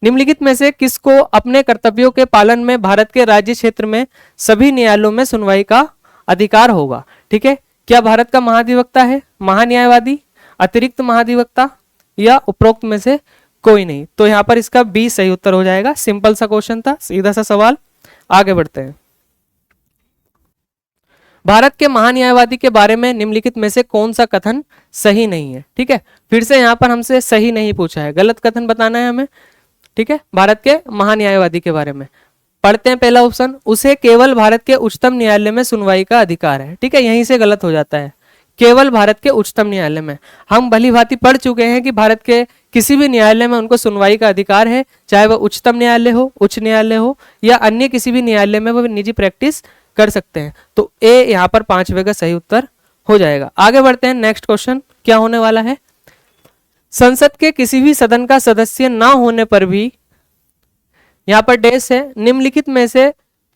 निम्नलिखित में से किसको अपने कर्तव्यों के पालन में भारत के राज्य क्षेत्र में सभी न्यायालयों में सुनवाई का अधिकार होगा। ठीक है, क्या भारत का महाधिवक्ता है, महान्यायवादी, अतिरिक्त महाधिवक्ता या उपरोक्त में से कोई नहीं? तो यहां पर इसका बी सही उत्तर हो जाएगा। सिंपल सा क्वेश्चन था, सीधा सा सवाल। आगे बढ़ते हैं, भारत के महान्यायवादी के बारे में निम्नलिखित में से कौन सा कथन सही नहीं है? ठीक है, फिर से यहां पर हमसे सही नहीं पूछा है, गलत कथन बताना है हमें। ठीक है, भारत के महान्यायवादी के बारे में पढ़ते हैं। पहला ऑप्शन, उसे केवल भारत के उच्चतम न्यायालय में सुनवाई का अधिकार है। ठीक है, यहीं से गलत हो जाता है, केवल भारत के उच्चतम न्यायालय में। हम भली भांति पढ़ चुके हैं कि भारत के किसी भी न्यायालय में उनको सुनवाई का अधिकार है, चाहे वह उच्चतम न्यायालय हो, उच्च न्यायालय हो या अन्य किसी भी न्यायालय में वो निजी प्रैक्टिस कर सकते हैं। तो ए यहाँ पर 5वें का सही उत्तर हो जाएगा। आगे बढ़ते हैं, नेक्स्ट क्वेश्चन क्या होने वाला है, संसद के किसी भी सदन का सदस्य ना होने पर भी, यहाँ पर डैश है, निम्नलिखित में से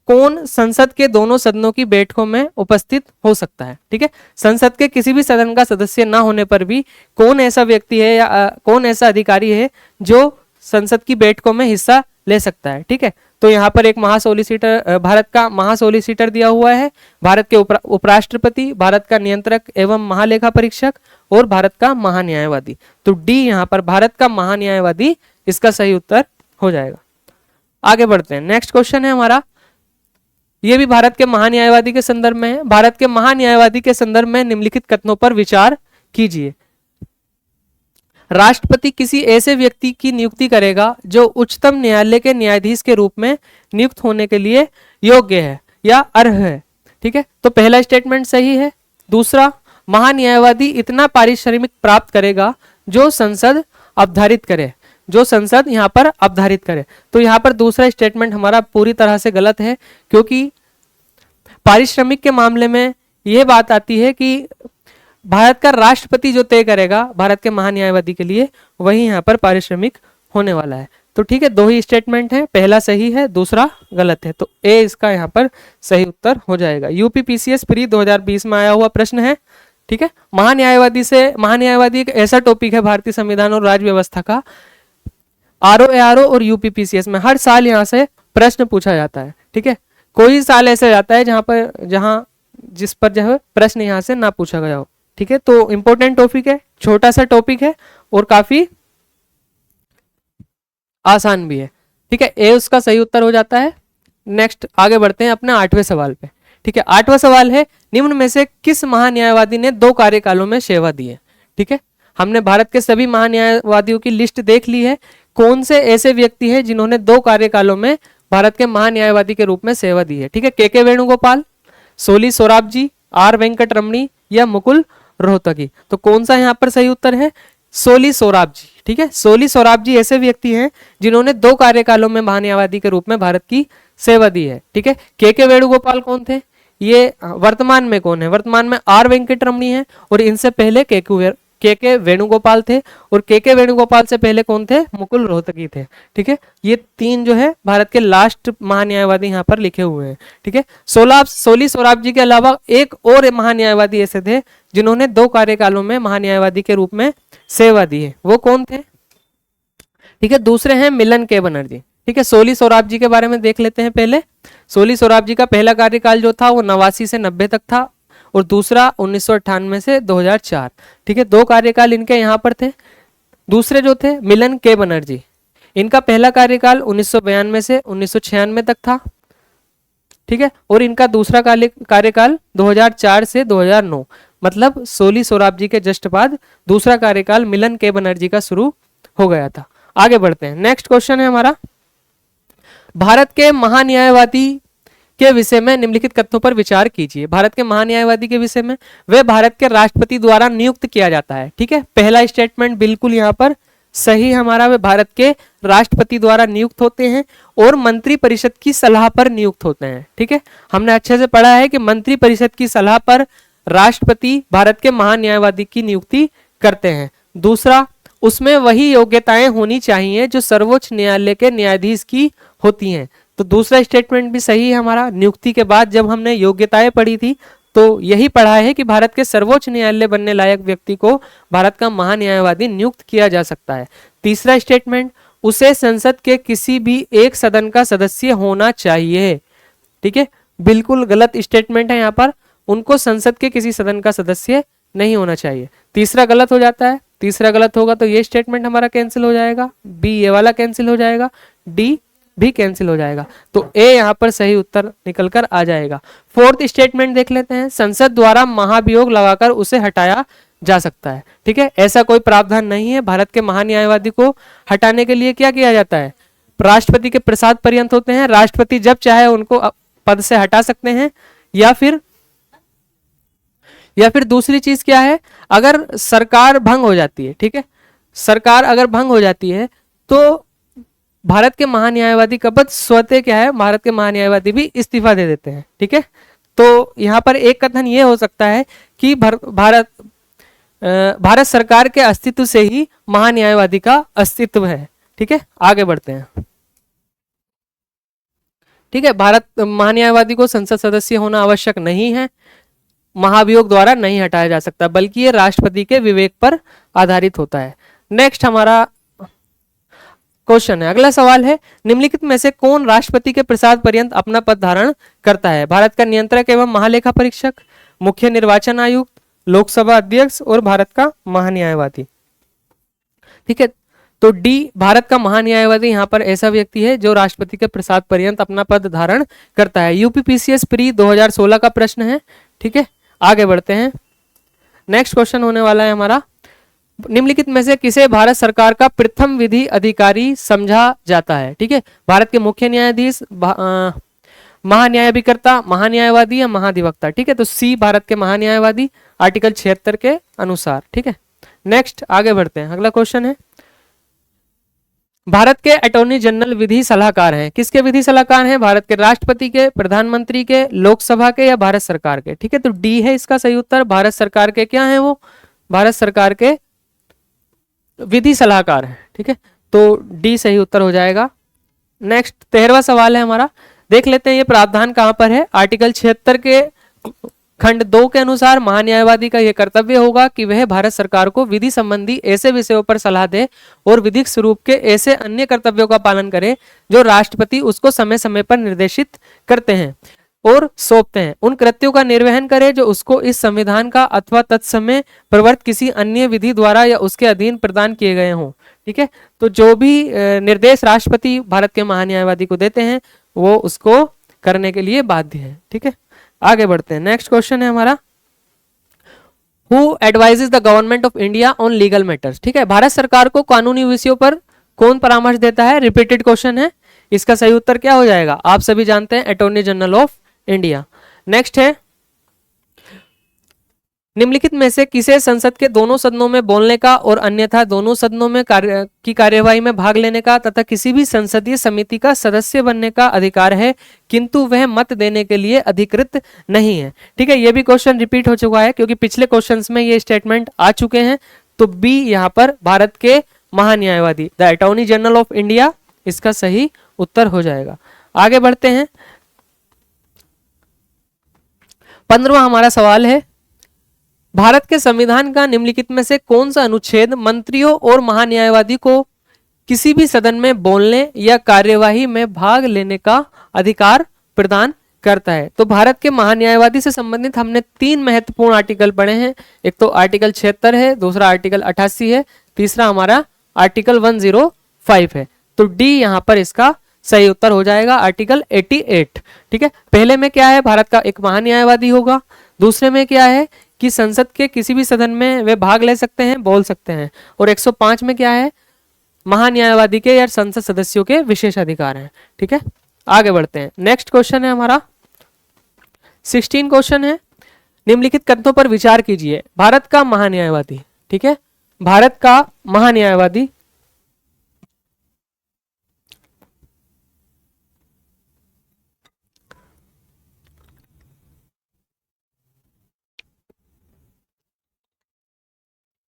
कौन संसद के दोनों सदनों की बैठकों में उपस्थित हो सकता है? ठीक है, संसद के किसी भी सदन का सदस्य ना होने पर भी कौन ऐसा व्यक्ति है या कौन ऐसा अधिकारी है जो संसद की बैठकों में हिस्सा ले सकता है? ठीक है, तो यहाँ पर एक महासोलिसिटर, भारत का महासोलिसिटर दिया हुआ है, भारत के उपराष्ट्रपति, भारत का नियंत्रक एवं महालेखा परीक्षक और भारत का महान्यायवादी। तो डी यहाँ पर भारत का महान्यायवादी इसका सही उत्तर हो जाएगा। आगे बढ़ते हैं, नेक्स्ट क्वेश्चन है हमारा, यह भी भारत के महान्यायवादी के संदर्भ में है। भारत के महान्यायवादी के संदर्भ में निम्नलिखित कथनों पर विचार कीजिए। राष्ट्रपति किसी ऐसे व्यक्ति की नियुक्ति करेगा जो उच्चतम न्यायालय के न्यायाधीश के रूप में नियुक्त होने के लिए योग्य है या अर्ह है। ठीक है, तो पहला स्टेटमेंट सही है। दूसरा, महान्यायवादी इतना पारिश्रमिक प्राप्त करेगा जो संसद अवधारित करे, जो संसद यहाँ पर अवधारित करे। तो यहाँ पर दूसरा स्टेटमेंट हमारा पूरी तरह से गलत है, क्योंकि पारिश्रमिक के मामले में यह बात आती है कि भारत का राष्ट्रपति जो तय करेगा भारत के महान्यायवादी के लिए, वही यहाँ पर पारिश्रमिक होने वाला है। तो ठीक है, दो ही स्टेटमेंट है, पहला सही है, दूसरा गलत है, तो ए इसका यहाँ पर सही उत्तर हो जाएगा। यूपी पीसीएस प्री 2020 में आया हुआ प्रश्न है। ठीक है, महान्यायवादी एक ऐसा टॉपिक है भारतीय संविधान और राज्य व्यवस्था का, आरओ और यूपी पीसीएस में हर साल यहाँ से प्रश्न पूछा जाता है। ठीक है, कोई साल ऐसे जाता है जिस पर जो है प्रश्न यहाँ से ना पूछा गया हो। ठीक है, तो इंपॉर्टेंट टॉपिक है, छोटा सा टॉपिक है और काफी आसान भी है। ठीक है, ए उसका सही उत्तर हो जाता है। नेक्स्ट आगे बढ़ते हैं अपने 8वें सवाल पे। ठीक है, 8वां सवाल है, निम्न में से किस महान्यायवादी ने 2 कार्यकालों में सेवा दी है? ठीक है, हमने भारत के सभी महान्यायवादियों की लिस्ट देख ली है, कौन से ऐसे व्यक्ति हैं जिन्होंने 2 कार्यकालों में भारत के महान्यायवादी के रूप में सेवा दी है? ठीक है, के वेणुगोपाल, सोली सोराबजी, आर वेंकट रमणी या मुकुल रोहतगी। तो कौन सा यहाँ पर सही उत्तर है? सोली सोराबजी। ठीक है, सोली सोराबजी ऐसे व्यक्ति हैं जिन्होंने 2 कार्यकालों में महान्यायवादी के रूप में भारत की सेवा दी है। ठीक है, के वेणुगोपाल कौन थे? ये वर्तमान में कौन है? वर्तमान में आर वेंकट रमणी है और इनसे पहले के वेणुगोपाल थे और के वेणुगोपाल से पहले कौन थे? मुकुल रोहतगी थे। ठीक है, ये 3 जो है भारत के लास्ट महान्यायवादी यहाँ पर लिखे हुए हैं। ठीक है, सोली सोराबजी के अलावा एक और महान्यायवादी ऐसे थे जिन्होंने 2 कार्यकालों में महान्यायवादी के रूप में सेवा दी है। वो कौन थे? ठीक है, दूसरे हैं मिलन के बनर्जी। ठीक है, सोली सोराब जी के बारे में देख लेते हैं पहले। सोली सोराब जी का पहला कार्यकाल जो था वो 89 से 90 तक था और दूसरा 1998 से 2004। ठीक है, 2 कार्यकाल इनके यहाँ पर थे। दूसरे जो थे मिलन के बनर्जी, इनका पहला कार्यकाल 1992 से 1996 तक था। ठीक है, और इनका दूसरा कार्यकाल 2004 से 2009, मतलब सोली सोराब जी के जस्ट बाद दूसरा कार्यकाल मिलन के बनर्जी का शुरू हो गया था। आगे बढ़ते हैं, नेक्स्ट क्वेश्चन है हमारा, भारत के महान्यायवादी के विषय में निम्नलिखित कथनों पर विचार कीजिए। भारत के महान्यायवादी के विषय में, वे भारत के राष्ट्रपति द्वारा नियुक्त किया जाता है। ठीक है, पहला स्टेटमेंट बिल्कुल यहाँ पर सही हमारा, वे भारत के राष्ट्रपति द्वारा नियुक्त होते हैं और मंत्री परिषद की सलाह पर नियुक्त होते हैं। ठीक है, हमने अच्छे से पढ़ा है कि मंत्री परिषद की सलाह पर राष्ट्रपति भारत के महान्यायवादी की नियुक्ति करते हैं। दूसरा, उसमें वही योग्यताएं होनी चाहिए जो सर्वोच्च न्यायालय के न्यायाधीश की होती हैं। तो दूसरा स्टेटमेंट भी सही है हमारा। नियुक्ति के बाद जब हमने योग्यताएं पढ़ी थी तो यही पढ़ा है कि भारत के सर्वोच्च न्यायालय बनने लायक व्यक्ति को भारत का महान्यायवादी नियुक्त किया जा सकता है। तीसरा स्टेटमेंट, उसे संसद के किसी भी एक सदन का सदस्य होना चाहिए। ठीक है, बिल्कुल गलत स्टेटमेंट है यहाँ पर, उनको संसद के किसी सदन का सदस्य नहीं होना चाहिए। तीसरा गलत हो जाता है, तीसरा गलत होगा तो ये स्टेटमेंट हमारा कैंसिल हो जाएगा, बी ये वाला कैंसिल हो जाएगा, डी भी कैंसिल हो जाएगा, तो ए यहाँ पर सही उत्तर निकल कर आ जाएगा। फोर्थ स्टेटमेंट देख लेते हैं, संसद द्वारा महाभियोग लगाकर उसे हटाया जा सकता है। ठीक है, ऐसा कोई प्रावधान नहीं है। भारत के महान्यायवादी को हटाने के लिए क्या किया जाता है, राष्ट्रपति के प्रसाद पर्यंत होते हैं, राष्ट्रपति जब चाहे उनको पद से हटा सकते हैं, या फिर दूसरी चीज क्या है, अगर सरकार भंग हो जाती है। ठीक है, सरकार अगर भंग हो जाती है तो भारत के महान्यायवादी का पद स्वतः क्या है, भारत के महान्यायवादी भी इस्तीफा दे देते हैं। ठीक है, तो यहाँ पर एक कथन ये हो सकता है कि भारत सरकार के अस्तित्व से ही महान्यायवादी का अस्तित्व है। ठीक है, आगे बढ़ते हैं। ठीक है, भारत महान्यायवादी को संसद सदस्य होना आवश्यक नहीं है, महाभियोग द्वारा नहीं हटाया जा सकता, बल्कि ये राष्ट्रपति के विवेक पर आधारित होता है। नेक्स्ट हमारा क्वेश्चन है, अगला सवाल है, निम्नलिखित में से कौन राष्ट्रपति के प्रसाद पर्यंत अपना पद धारण करता है? भारत का नियंत्रक एवं महालेखा परीक्षक, मुख्य निर्वाचन आयुक्त, लोकसभा अध्यक्ष और भारत का महान्यायवादी। ठीक है, तो डी भारत का महान्यायवादी यहाँ पर ऐसा व्यक्ति है जो राष्ट्रपति के प्रसाद पर्यंत अपना पद धारण करता है। यूपीपीसीएस प्री 2016 का प्रश्न है। ठीक है, आगे बढ़ते हैं, नेक्स्ट क्वेश्चन होने वाला है हमारा, निम्नलिखित में से किसे भारत सरकार का प्रथम विधि अधिकारी समझा जाता है? ठीक है, भारत के मुख्य न्यायाधीश, महान्यायाधिकर्ता, महान्यायवादी या महाधिवक्ता। ठीक है, तो सी भारत के महान्यायवादी, आर्टिकल 76 के अनुसार। ठीक है, नेक्स्ट आगे बढ़ते हैं, अगला क्वेश्चन है, भारत के अटॉर्नी जनरल विधि सलाहकार हैं। किसके विधि सलाहकार हैं? भारत के राष्ट्रपति के, प्रधानमंत्री के, लोकसभा के या भारत सरकार के? ठीक है, तो डी है इसका सही उत्तर। भारत सरकार के क्या है वो? भारत सरकार के विधि सलाहकार है। ठीक है, तो डी सही उत्तर हो जाएगा। नेक्स्ट 13वां सवाल है हमारा, देख लेते हैं ये प्रावधान कहां पर है। आर्टिकल 76 के खंड 2 के अनुसार महान्यायवादी का यह कर्तव्य होगा कि वह भारत सरकार को विधि संबंधी ऐसे विषयों पर सलाह दे और विधिक स्वरूप के ऐसे अन्य कर्तव्यों का पालन करे जो राष्ट्रपति उसको समय समय पर निर्देशित करते हैं और सौंपते हैं। उन कृत्यों का निर्वहन करे जो उसको इस संविधान का अथवा तत्समय प्रवर्त किसी अन्य विधि द्वारा या उसके अधीन प्रदान किए गए हों। ठीक है, तो जो भी निर्देश राष्ट्रपति भारत के महान्यायवादी को देते हैं वो उसको करने के लिए बाध्य है। ठीक है, आगे बढ़ते हैं, नेक्स्ट क्वेश्चन है हमारा, who advises the government of India on legal matters. ठीक है, भारत सरकार को कानूनी विषयों पर कौन परामर्श देता है? रिपीटेड क्वेश्चन है, इसका सही उत्तर क्या हो जाएगा? आप सभी जानते हैं, attorney general of India. Next है, निम्नलिखित में से किसे संसद के दोनों सदनों में बोलने का और अन्यथा दोनों सदनों में कार्यवाही में भाग लेने का तथा किसी भी संसदीय समिति का सदस्य बनने का अधिकार है किंतु वह मत देने के लिए अधिकृत नहीं है? ठीक है, यह भी क्वेश्चन रिपीट हो चुका है क्योंकि पिछले क्वेश्चंस में ये स्टेटमेंट आ चुके हैं। तो बी यहाँ पर भारत के महान्यायवादी, the attorney general of India, इसका सही उत्तर हो जाएगा। आगे बढ़ते हैं, 15वां हमारा सवाल है, भारत के संविधान का निम्नलिखित में से कौन सा अनुच्छेद मंत्रियों और महान्यायवादी को किसी भी सदन में बोलने या कार्यवाही में भाग लेने का अधिकार प्रदान करता है? तो भारत के महान्यायवादी से संबंधित हमने 3 महत्वपूर्ण आर्टिकल पढ़े हैं। एक तो आर्टिकल 76 है, दूसरा आर्टिकल 88 है, तीसरा हमारा आर्टिकल 105 है। तो डी यहां पर इसका सही उत्तर हो जाएगा, आर्टिकल 88। ठीक है, पहले में क्या है, भारत का एक महान्यायवादी होगा। दूसरे में क्या है कि संसद के किसी भी सदन में वे भाग ले सकते हैं, बोल सकते हैं। और 105 में क्या है, महान्यायवादी के या संसद सदस्यों के विशेष अधिकार हैं। ठीक है, आगे बढ़ते हैं। नेक्स्ट क्वेश्चन है हमारा 16 क्वेश्चन है, निम्नलिखित कथनों पर विचार कीजिए। भारत का महान्यायवादी, ठीक है, भारत का महान्यायवादी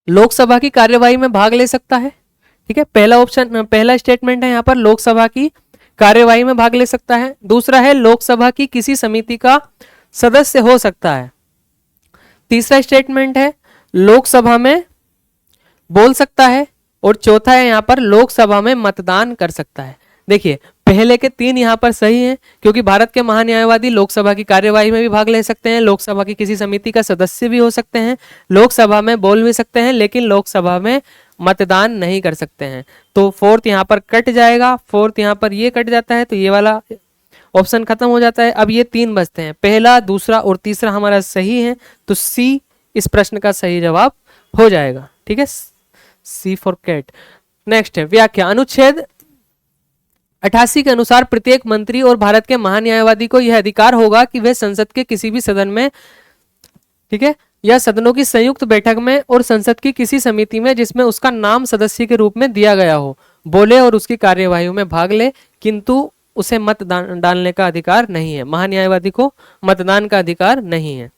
लोकसभा की कार्यवाही में भाग ले सकता है। ठीक है, पहला ऑप्शन, पहला स्टेटमेंट है यहाँ पर लोकसभा की कार्यवाही में भाग ले सकता है। दूसरा है लोकसभा की किसी समिति का सदस्य हो सकता है। तीसरा स्टेटमेंट है लोकसभा में बोल सकता है। और चौथा है यहाँ पर लोकसभा में मतदान कर सकता है। देखिए पहले के 3 यहाँ पर सही हैं, क्योंकि भारत के महान्यायवादी लोकसभा की कार्यवाही में भी भाग ले सकते हैं, लोकसभा की किसी समिति का सदस्य भी हो सकते हैं, लोकसभा में बोल भी सकते हैं, लेकिन लोकसभा में मतदान नहीं कर सकते हैं। तो फोर्थ यहाँ पर कट जाएगा, फोर्थ यहाँ पर ये कट जाता है, तो ये वाला ऑप्शन खत्म हो जाता है। अब ये 3 बचते हैं, पहला, दूसरा और तीसरा हमारा सही है, तो सी इस प्रश्न का सही जवाब हो जाएगा। ठीक है, सी फॉर कैट। नेक्स्ट है व्याख्या। अनुच्छेद 88 के अनुसार प्रत्येक मंत्री और भारत के महान्यायवादी को यह अधिकार होगा कि वे संसद के किसी भी सदन में, ठीक है, या सदनों की संयुक्त बैठक में और संसद की किसी समिति में जिसमें उसका नाम सदस्य के रूप में दिया गया हो, बोले और उसकी कार्यवाही में भाग ले, किंतु उसे मत डालने का अधिकार नहीं है। महान्यायवादी को मतदान का अधिकार नहीं है।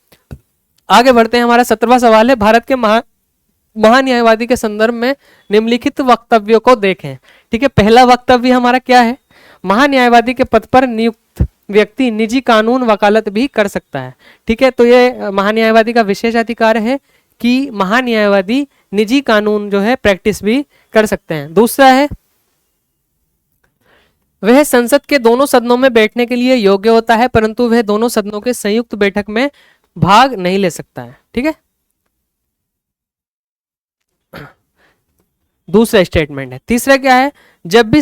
आगे बढ़ते हैं, हमारा 17वां सवाल है, भारत के महान्यायवादी के संदर्भ में निम्नलिखित वक्तव्यों को देखें। ठीक है, पहला वक्तव्य हमारा क्या है, महान्यायवादी के पद पर नियुक्त व्यक्ति निजी कानून वकालत भी कर सकता है। ठीक है, तो ये महान्यायवादी का विशेष अधिकार है कि महान्यायवादी निजी कानून जो है प्रैक्टिस भी कर सकते हैं। दूसरा है वह संसद के दोनों सदनों में बैठने के लिए योग्य होता है, परंतु वह दोनों सदनों के संयुक्त बैठक में भाग नहीं ले सकता है। ठीक है, दूसरा स्टेटमेंट है। तीसरा क्या है, जब भी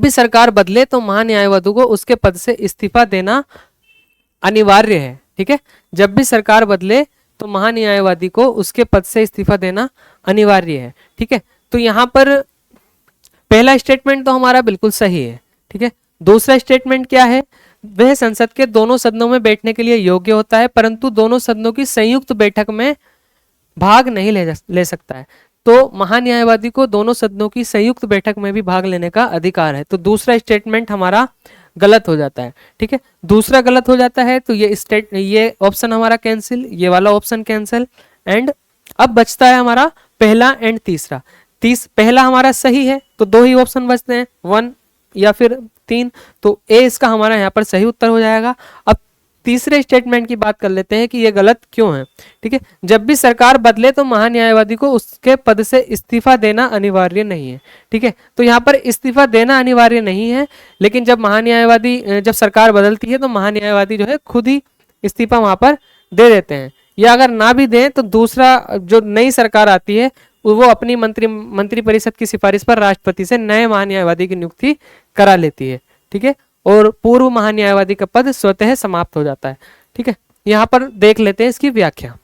सरकार बदले तो महान्यायवादी को उसके पद से इस्तीफा देना अनिवार्य है। ठीक है, जब भी सरकार बदले तो महान्यायवादी को उसके पद से इस्तीफा देना अनिवार्य है। ठीक है, तो यहां पर पहला स्टेटमेंट तो हमारा बिल्कुल सही है। ठीक है, दूसरा स्टेटमेंट क्या है, वह संसद के दोनों सदनों में बैठने के लिए योग्य होता है, परंतु दोनों सदनों की संयुक्त बैठक में भाग नहीं ले सकता है। तो महान्यायवादी को दोनों सदनों की संयुक्त बैठक में भी भाग लेने का अधिकार है। तो दूसरा स्टेटमेंट हमारा गलत हो जाता है। ठीक है, दूसरा गलत हो जाता है, तो ये ऑप्शन हमारा कैंसिल, ये वाला ऑप्शन कैंसिल। एंड अब बचता है हमारा पहला एंड तीसरा। पहला हमारा सही है, तो 2 ही ऑप्शन बचते हैं, 1 या फिर 3, तो ए इसका हमारा यहाँ पर सही उत्तर हो जाएगा। अब तीसरे स्टेटमेंट की बात कर लेते हैं कि ये गलत क्यों है। ठीक है, जब भी सरकार बदले तो महान्यायवादी को उसके पद से इस्तीफा देना अनिवार्य नहीं है। ठीक है, तो यहाँ पर इस्तीफा देना अनिवार्य नहीं है, लेकिन जब सरकार बदलती है तो महान्यायवादी जो है खुद ही इस्तीफा वहां पर दे देते हैं, या अगर ना भी दें तो दूसरा जो नई सरकार आती है वो अपनी मंत्री परिषद की सिफारिश पर राष्ट्रपति से नए महान्यायवादी की नियुक्ति करा लेती है। ठीक है, और पूर्व महान्यायवादी का पद स्वतः समाप्त हो जाता है। ठीक है, यहां पर देख लेते हैं इसकी व्याख्या।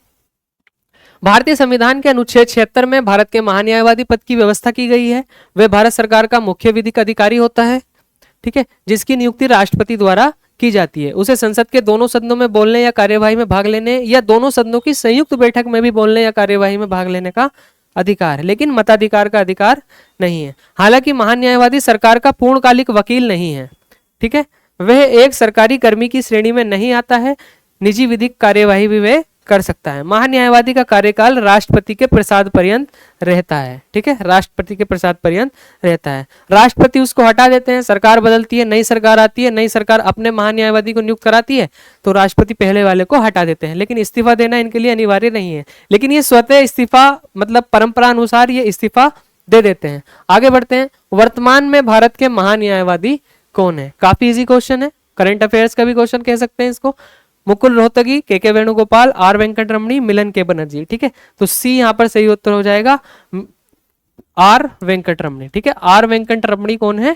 भारतीय संविधान के अनुच्छेद 76 में भारत के महान्यायवादी पद की व्यवस्था की गई है। वह भारत सरकार का मुख्य विधिक अधिकारी होता है। ठीक है, जिसकी नियुक्ति राष्ट्रपति द्वारा की जाती है। उसे संसद के दोनों सदनों में बोलने या कार्यवाही में भाग लेने या दोनों सदनों की संयुक्त बैठक में भी बोलने या कार्यवाही में भाग लेने का अधिकार है, लेकिन मताधिकार का अधिकार नहीं है। हालांकि महान्यायवादी सरकार का पूर्णकालिक वकील नहीं है। ठीक है, वह एक सरकारी कर्मी की श्रेणी में नहीं आता है, निजी विधिक कार्यवाही भी वे कर सकता है। महान्यायवादी का कार्यकाल राष्ट्रपति के प्रसाद पर्यंत रहता है। ठीक है, राष्ट्रपति के प्रसाद पर्यंत रहता है। राष्ट्रपति उसको हटा देते हैं, सरकार बदलती है, नई सरकार आती है, नई सरकार अपने महान्यायवादी को नियुक्त कराती है, तो राष्ट्रपति पहले वाले को हटा देते हैं। लेकिन इस्तीफा देना इनके लिए अनिवार्य नहीं है, लेकिन ये स्वतः इस्तीफा मतलब परंपरा अनुसार ये इस्तीफा दे देते हैं। आगे बढ़ते हैं। वर्तमान में भारत के महान्यायवादी कौन है? काफी इजी क्वेश्चन है, करंट अफेयर्स का भी क्वेश्चन कह सकते हैं इसको। मुकुल रोहतगी, के वेणुगोपाल, आर वेंकटरमणी, मिलन के बनर्जी। ठीक है, तो सी यहां पर सही उत्तर हो जाएगा, आर वेंकटरमणी। ठीक है, आर वेंकटरमणी कौन है?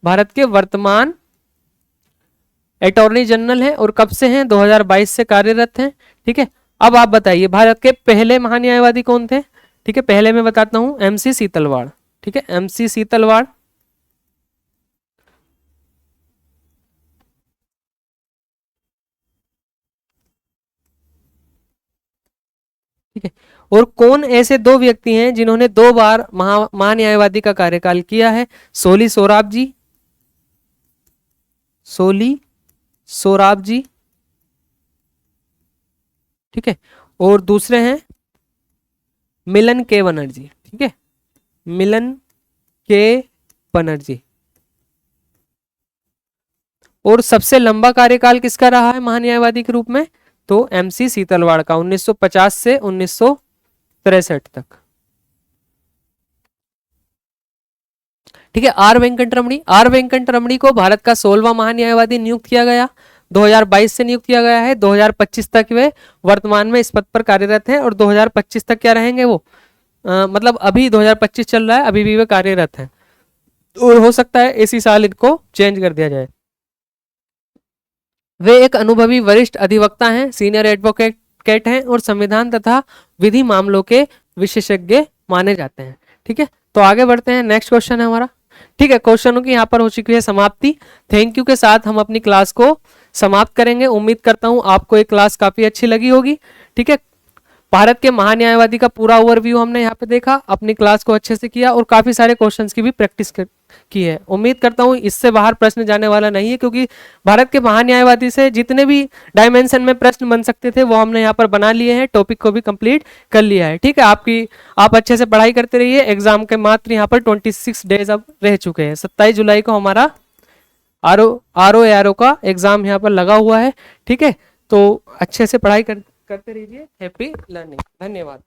भारत के वर्तमान अटॉर्नी जनरल हैं और कब से हैं? 2022 से कार्यरत हैं। ठीक है, अब आप बताइए भारत के पहले महान्यायवादी कौन थे? ठीक है, पहले मैं बताता हूं, एमसी सीतलवाड़। ठीक है, एमसी सीतलवाड़। ठीक है, और कौन ऐसे दो व्यक्ति हैं जिन्होंने 2 बार महान्यायवादी का कार्यकाल किया है? सोली सोराब जी, सोली सोराब जी। ठीक है, और दूसरे हैं मिलन के बनर्जी। ठीक है, मिलन के बनर्जी। और सबसे लंबा कार्यकाल किसका रहा है महान्यायवादी के रूप में? तो एमसी सीतलवाड़ का, 1950 से 1963 तक। ठीक है, आर वेंकटरमणी, आर वेंकटरमणी को भारत का 16वां महान्यायवादी नियुक्त किया गया, 2022 से नियुक्त किया गया है। 2025 तक वे वर्तमान में इस पद पर कार्यरत हैं और 2025 तक क्या रहेंगे वो? मतलब अभी 2025 चल रहा है, अभी भी वे कार्यरत हैं और हो सकता है इसी साल इनको चेंज कर दिया जाए। वे एक अनुभवी वरिष्ठ अधिवक्ता हैं, सीनियर एडवोकेट हैं और संविधान तथा विधि मामलों के विशेषज्ञ माने जाते हैं। ठीक है, तो आगे बढ़ते हैं, नेक्स्ट क्वेश्चन है हमारा। ठीक है, क्वेश्चनों की यहाँ पर हो चुकी है समाप्ति। थैंक यू के साथ हम अपनी क्लास को समाप्त करेंगे। उम्मीद करता हूँ आपको ये क्लास काफी अच्छी लगी होगी। ठीक है, भारत के महान्यायवादी का पूरा ओवरव्यू हमने यहाँ पे देखा, अपनी क्लास को अच्छे से किया और काफी सारे क्वेश्चंस की भी प्रैक्टिस की है। उम्मीद करता हूँ इससे बाहर प्रश्न जाने वाला नहीं है, क्योंकि भारत के महान्यायवादी से जितने भी डायमेंशन में प्रश्न बन सकते थे वो हमने यहाँ पर बना लिए हैं, टॉपिक को भी कंप्लीट कर लिया है। ठीक है, आप अच्छे से पढ़ाई करते रहिए। एग्जाम के मात्र यहाँ पर 26 डेज अब रह चुके हैं। 27 जुलाई को हमारा आरओ का एग्जाम यहाँ पर लगा हुआ है। ठीक है, तो अच्छे से पढ़ाई करते रहिए। Happy learning. धन्यवाद।